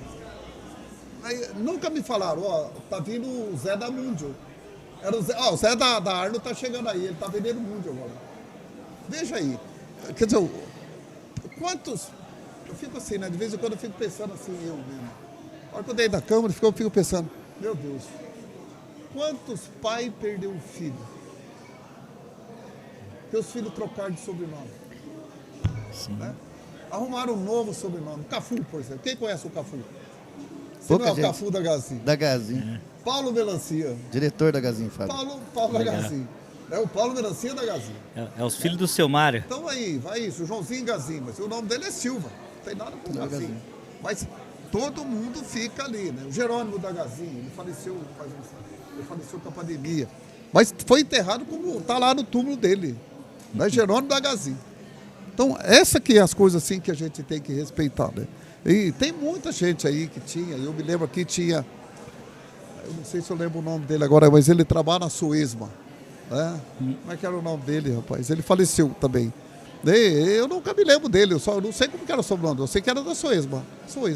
Aí, nunca me falaram, ó, tá vindo o Zé da Mundio. Era o Zé da Arno tá chegando aí, ele tá vendendo Mundio agora. Veja aí. Quer dizer, quantos... Eu fico assim, né? De vez em quando eu fico pensando assim, eu mesmo. A hora que eu dei da câmera, eu fico pensando, meu Deus, quantos pais perderam um filho? Porque os filhos trocaram de sobrenome. Sim. Né? Arrumaram um novo sobrenome. Cafu, por exemplo. Quem conhece o Cafu? Você Pouca não é o gente. Cafu da Gazin? Da Gazin. Paulo Melancia. Diretor da Gazin, Fábio. Paulo da Legal. Gazin. É o Paulo Melancia da Gazin. É os filhos do seu Mário. Então aí, vai isso, o Joãozinho Gazin, mas o nome dele é Silva. Não tem nada com Gazin. Gazin. Mas todo mundo fica ali, né? O Jerônimo da Gazin, ele faleceu com a pandemia. Mas foi enterrado como tá lá no túmulo dele. Né? Jerônimo da Gazin. Então, essa que é as coisas assim que a gente tem que respeitar, né? E tem muita gente aí que tinha, eu me lembro que tinha, eu não sei se eu lembro o nome dele agora, mas ele trabalha na Suesma, né? Como é que era o nome dele, rapaz? Ele faleceu também. Eu nunca me lembro dele, eu não sei como que era o sobrenome, eu sei que era da Suesma.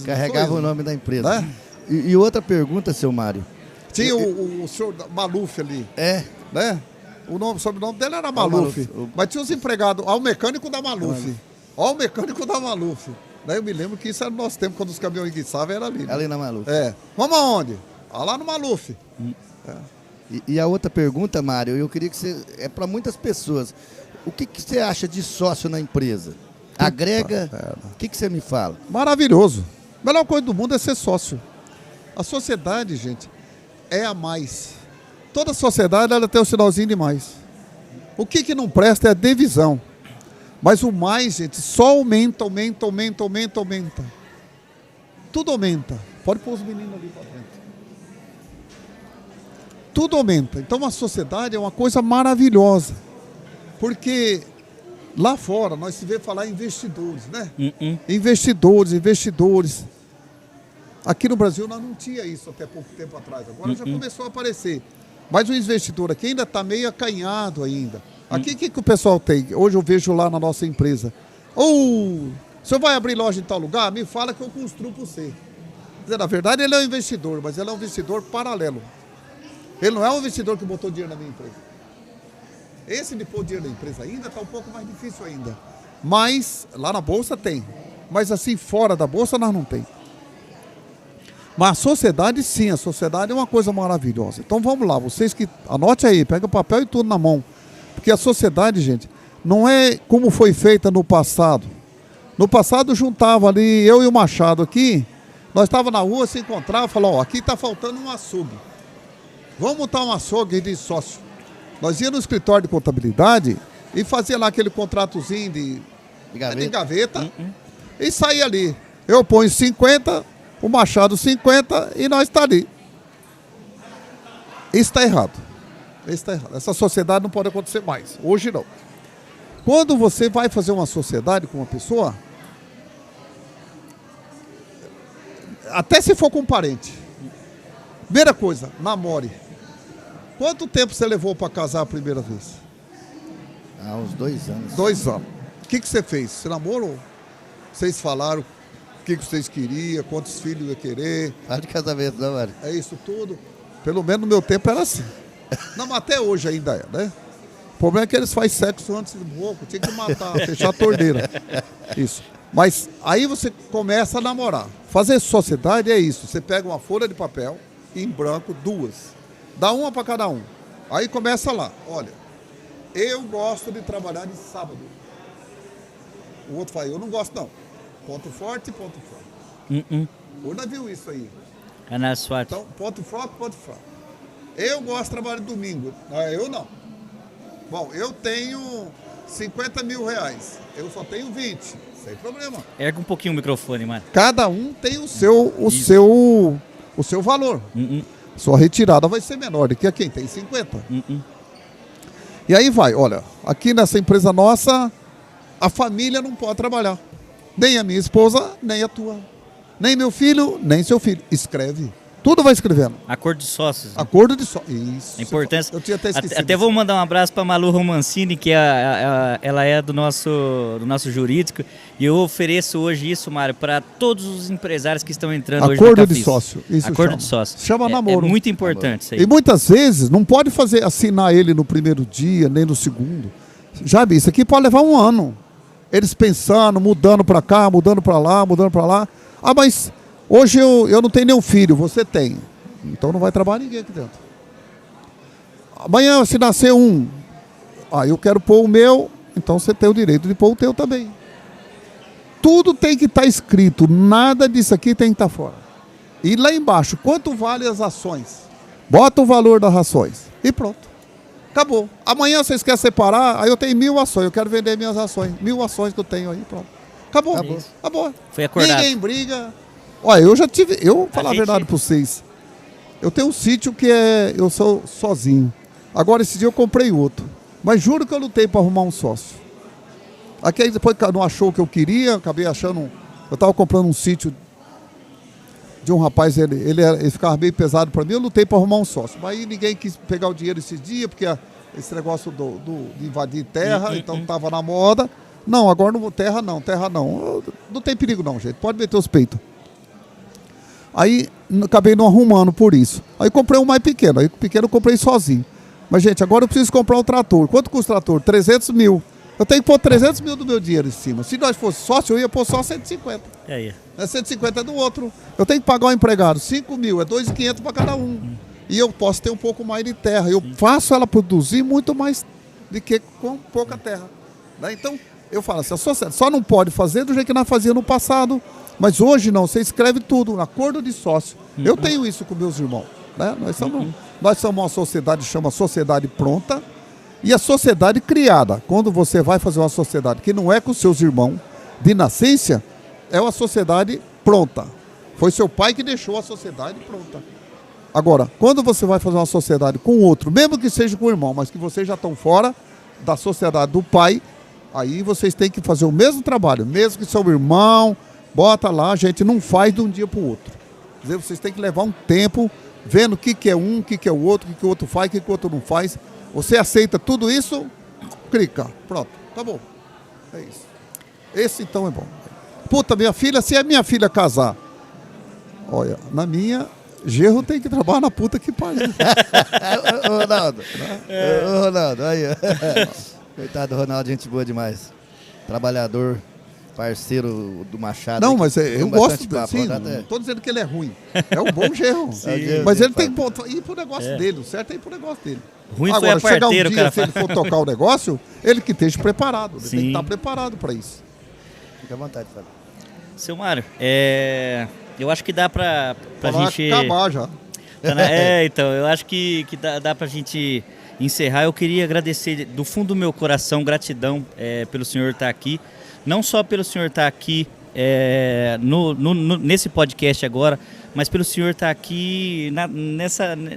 Carregava o nome da empresa. Né? E outra pergunta, seu Mário. Tinha o senhor Maluf ali. É. Né? O sobrenome dele era Maluf. Mas tinha os empregados, ó, o mecânico da Maluf. Ó, o mecânico da Maluf. Daí eu me lembro que isso era no nosso tempo, quando os caminhões guiçavam, era ali. Né? Ali na Maluf. É. Vamos aonde? Lá no Maluf. É. E a outra pergunta, Mário, eu queria que você... É para muitas pessoas. O que você acha de sócio na empresa? Agrega? O que você me fala? Maravilhoso. A melhor coisa do mundo é ser sócio. A sociedade, gente, é a mais. Toda sociedade, ela tem um sinalzinho de mais. O que não presta é a divisão. Mas o mais, gente, só aumenta. Tudo aumenta. Pode pôr os meninos ali para dentro. Tudo aumenta. Então a sociedade é uma coisa maravilhosa. Porque lá fora nós se vê falar em investidores, né? Investidores. Aqui no Brasil nós não tinha isso até pouco tempo atrás. Agora já começou a aparecer. Mas o investidor aqui ainda está meio acanhado ainda. Aqui o que o pessoal tem? Hoje eu vejo lá na nossa empresa. O senhor vai abrir loja em tal lugar? Me fala que eu construo para você. Quer dizer, na verdade ele é um investidor, mas ele é um investidor paralelo. Ele não é um investidor que botou dinheiro na minha empresa. Esse de pôr dinheiro na empresa ainda está um pouco mais difícil ainda. Mas lá na Bolsa tem. Mas assim, fora da Bolsa nós não tem. Mas a sociedade sim, a sociedade é uma coisa maravilhosa. Então vamos lá, vocês que... Anote aí, pega papel e tudo na mão. Porque a sociedade, gente, não é como foi feita no passado. No passado juntava ali, eu e o Machado aqui, nós estávamos na rua, se encontrava, falava, ó, aqui está faltando um açougue. Vamos montar um açougue de sócio. Nós íamos no escritório de contabilidade e fazia lá aquele contratozinho de gaveta e saía ali. Eu ponho 50, o Machado 50 e nós está ali. Isso está errado. Essa sociedade não pode acontecer mais. Hoje não. Quando você vai fazer uma sociedade com uma pessoa, até se for com um parente, primeira coisa, namore. Quanto tempo você levou para casar a primeira vez? Há uns 2 anos. 2 anos. O que você fez? Você namorou? Vocês falaram o que vocês queriam, quantos filhos ia querer? Fala de casamento, não, Mário? É isso tudo. Pelo menos no meu tempo era assim. Não, mas até hoje ainda é, né? O problema é que eles fazem sexo antes do pouco, tinha que matar, fechar a torneira. Isso. Mas aí você começa a namorar. Fazer sociedade é isso. Você pega uma folha de papel, em branco, 2. Dá uma para cada um. Aí começa lá. Olha, eu gosto de trabalhar de sábado. O outro fala, eu não gosto não. Ponto forte. Hoje nós viu isso aí. Análise SWOT. Então, ponto forte, ponto fraco. Eu gosto de trabalhar domingo. Eu não. Bom, eu tenho 50 mil reais. Eu só tenho 20. Sem problema. Erga um pouquinho o microfone, Mário. Cada um tem o seu valor. Sua retirada vai ser menor do que a quem tem 50. E aí vai, olha, aqui nessa empresa nossa, a família não pode trabalhar. Nem a minha esposa, nem a tua. Nem meu filho, nem seu filho. Escreve. Tudo vai escrevendo. Acordo de sócios. Acordo de sócios. Isso. A importância. Eu tinha até esquecido. Até vou mandar um abraço para Malu Romancini, que ela é do nosso jurídico. E eu ofereço hoje isso, Mário, para todos os empresários que estão entrando hoje no Acordo Cafis. de sócio. Isso Acordo chama. de sócio. Chama namoro. É muito importante isso aí. E muitas vezes não pode assinar ele no primeiro dia, nem no segundo. Já vi, isso aqui pode levar um ano. Eles pensando, mudando para cá, mudando para lá, mudando para lá. Ah, mas hoje eu não tenho nenhum filho, você tem. Então não vai trabalhar ninguém aqui dentro. Amanhã, se nascer um, eu quero pôr o meu, então você tem o direito de pôr o teu também. Tudo tem que estar escrito, nada disso aqui tem que estar fora. E lá embaixo, quanto vale as ações? Bota o valor das ações e pronto. Acabou. Amanhã vocês querem separar, aí eu tenho 1000 ações, eu quero vender minhas ações. 1000 ações que eu tenho aí, pronto. Acabou. Acabou. Foi acordado. Ninguém briga. Olha, eu já tive, eu vou falar a verdade para vocês. Eu tenho um sítio que eu sou sozinho. Agora esse dia eu comprei outro. Mas juro que eu lutei para arrumar um sócio. Aqui depois não achou o que eu queria, acabei achando. Eu estava comprando um sítio de um rapaz, ele ficava meio pesado para mim, eu lutei para arrumar um sócio. Mas aí ninguém quis pegar o dinheiro esse dia, porque esse negócio de invadir terra, então estava na moda. Não, agora não vou, terra não. Não tem perigo não, gente, pode meter os peitos. Aí acabei não arrumando por isso. Aí comprei um mais pequeno, aí o pequeno eu comprei sozinho. Mas gente, agora eu preciso comprar um trator. Quanto custa o trator? 300 mil. Eu tenho que pôr 300 mil do meu dinheiro em cima. Se nós fosse sócio, eu ia pôr só 150. É aí. 150 é do outro. Eu tenho que pagar o empregado 5 mil, é 2.500 para cada um. E eu posso ter um pouco mais de terra. Eu faço ela produzir muito mais do que com pouca terra. Né? Então, eu falo assim, só não pode fazer do jeito que nós fazíamos no passado. Mas hoje não, você escreve tudo, um acordo de sócio. Eu tenho isso com meus irmãos. Né? Nós somos uma sociedade, chama Sociedade Pronta. E a sociedade criada, quando você vai fazer uma sociedade que não é com seus irmãos de nascença, é uma sociedade pronta. Foi seu pai que deixou a sociedade pronta. Agora, quando você vai fazer uma sociedade com outro, mesmo que seja com o irmão, mas que vocês já estão fora da sociedade do pai, aí vocês têm que fazer o mesmo trabalho, mesmo que seu irmão, bota lá, a gente não faz de um dia para o outro. Quer dizer, vocês têm que levar um tempo vendo o que é um, o que é o outro outro faz, o que o outro não faz. Você aceita tudo isso, clica, pronto, tá bom. É isso. Esse então é bom. Puta, minha filha, se a minha filha casar, olha, na minha, gerro tem que trabalhar na puta que pariu. Ô, Ronaldo. Ô, Ronaldo, aí. Coitado do Ronaldo, gente boa demais. Trabalhador, parceiro do Machado. Não, mas eu gosto dele. sim, não estou dizendo que ele é ruim. É um bom gerro. Sim, mas ele tem que ir pro negócio dele, o certo é ir pro negócio dele. Ruim agora, foi a parteiro, chegar um dia, cara. se ele for tocar o negócio, ele que esteja preparado. Ele Sim. tem que estar preparado para isso. Fica à vontade, Fábio. Seu Mário, eu acho que dá pra gente... acabar já. Então, eu acho que dá pra gente encerrar. Eu queria agradecer do fundo do meu coração, gratidão pelo senhor estar aqui. Não só pelo senhor estar aqui nesse podcast agora, mas pelo senhor estar aqui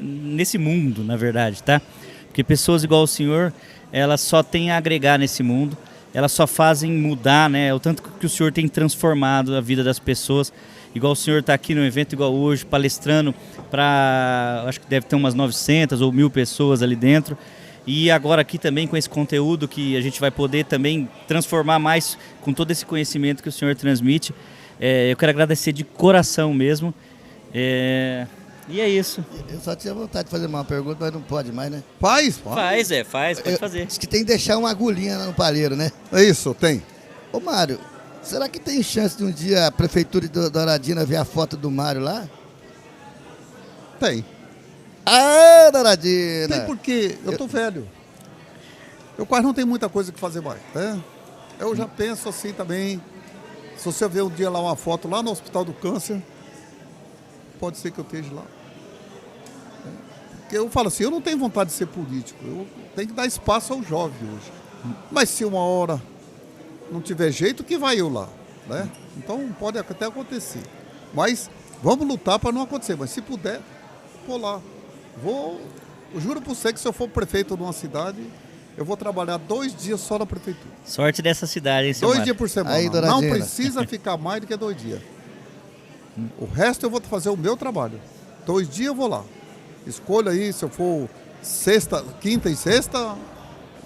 nesse mundo, na verdade, tá? Porque pessoas igual o senhor, elas só têm a agregar nesse mundo, elas só fazem mudar, né? O tanto que o senhor tem transformado a vida das pessoas. Igual o senhor está aqui no evento, igual hoje, palestrando para, acho que deve ter umas 900 ou 1000 pessoas ali dentro. E agora aqui também com esse conteúdo que a gente vai poder também transformar mais com todo esse conhecimento que o senhor transmite. Eu quero agradecer de coração mesmo. E é isso. Eu só tinha vontade de fazer uma pergunta, mas não pode mais, né? Faz. Pode fazer. Diz que tem que deixar uma agulhinha lá no palheiro, né? É isso, tem. Ô, Mário, será que tem chance de um dia a prefeitura de Douradina ver a foto do Mário lá? Tem. Ah, Douradina! Tem porque eu tô velho. Eu quase não tenho muita coisa que fazer mais, né? Eu já penso assim também. Se você ver um dia lá uma foto lá no Hospital do Câncer, pode ser que eu esteja lá. Porque eu falo assim, eu não tenho vontade de ser político, eu tenho que dar espaço ao jovem hoje. Mas se uma hora não tiver jeito, que vai eu lá, né? Então pode até acontecer. Mas vamos lutar para não acontecer. Mas se puder, vou lá. Eu juro por você que se eu for prefeito de uma cidade, eu vou trabalhar 2 dias só na prefeitura. Sorte dessa cidade, hein, seu 2 Mário? dias por semana. Aí, dona Não Dina. precisa ficar mais do que 2 dias. O resto eu vou fazer o meu trabalho. 2 dias eu vou lá. Escolha aí se eu for quinta e sexta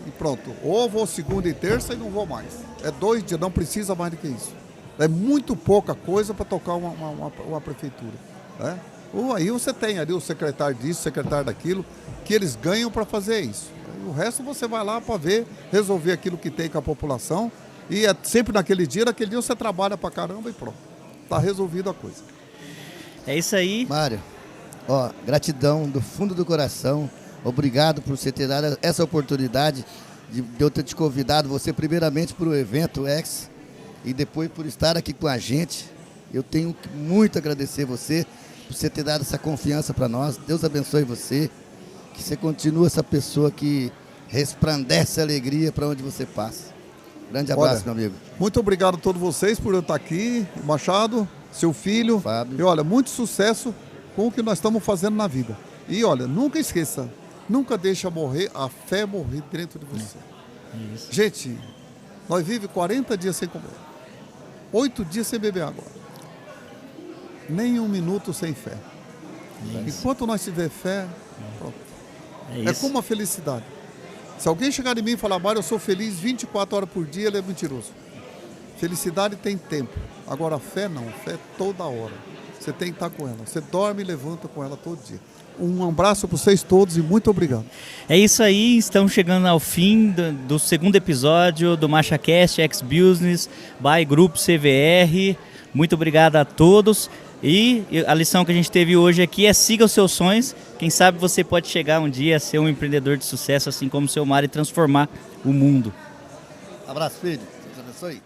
e pronto. Ou vou segunda e terça e não vou mais. É 2 dias, não precisa mais do que isso. É muito pouca coisa para tocar uma prefeitura, né? Ou aí você tem ali o secretário disso, o secretário daquilo, que eles ganham para fazer isso. O resto você vai lá para ver, resolver aquilo que tem com a população. E é sempre naquele dia você trabalha para caramba e pronto. Está resolvida a coisa. É isso aí. Mário, ó, gratidão do fundo do coração. Obrigado por você ter dado essa oportunidade de eu ter te convidado, você primeiramente para o evento X e depois por estar aqui com a gente. Eu tenho muito a agradecer você por você ter dado essa confiança para nós. Deus abençoe você, que você continue essa pessoa que resplandece alegria para onde você passa. Grande abraço, meu amigo. Muito obrigado a todos vocês por eu estar aqui, Machado, seu filho. Fábio. E olha, muito sucesso com o que nós estamos fazendo na vida. E olha, nunca esqueça, nunca deixa morrer a fé morrer dentro de você. Isso. Gente, nós vivemos 40 dias sem comer, 8 dias sem beber água, nem 1 minuto sem fé. Isso. Enquanto nós tiver fé, pronto. É É isso. como a felicidade. Se alguém chegar em mim e falar, Mário, eu sou feliz 24 horas por dia, ele é mentiroso. Felicidade tem tempo. Agora a fé não, fé é toda hora. Você tem que estar com ela. Você dorme e levanta com ela todo dia. Um abraço para vocês todos e muito obrigado. É isso aí, estamos chegando ao fim do segundo episódio do MachaCast X Business by Grupo CVR. Muito obrigado a todos. E a lição que a gente teve hoje aqui é siga os seus sonhos. Quem sabe você pode chegar um dia a ser um empreendedor de sucesso, assim como o seu Mário, e transformar o mundo. Abraço, filho. Deus abençoe.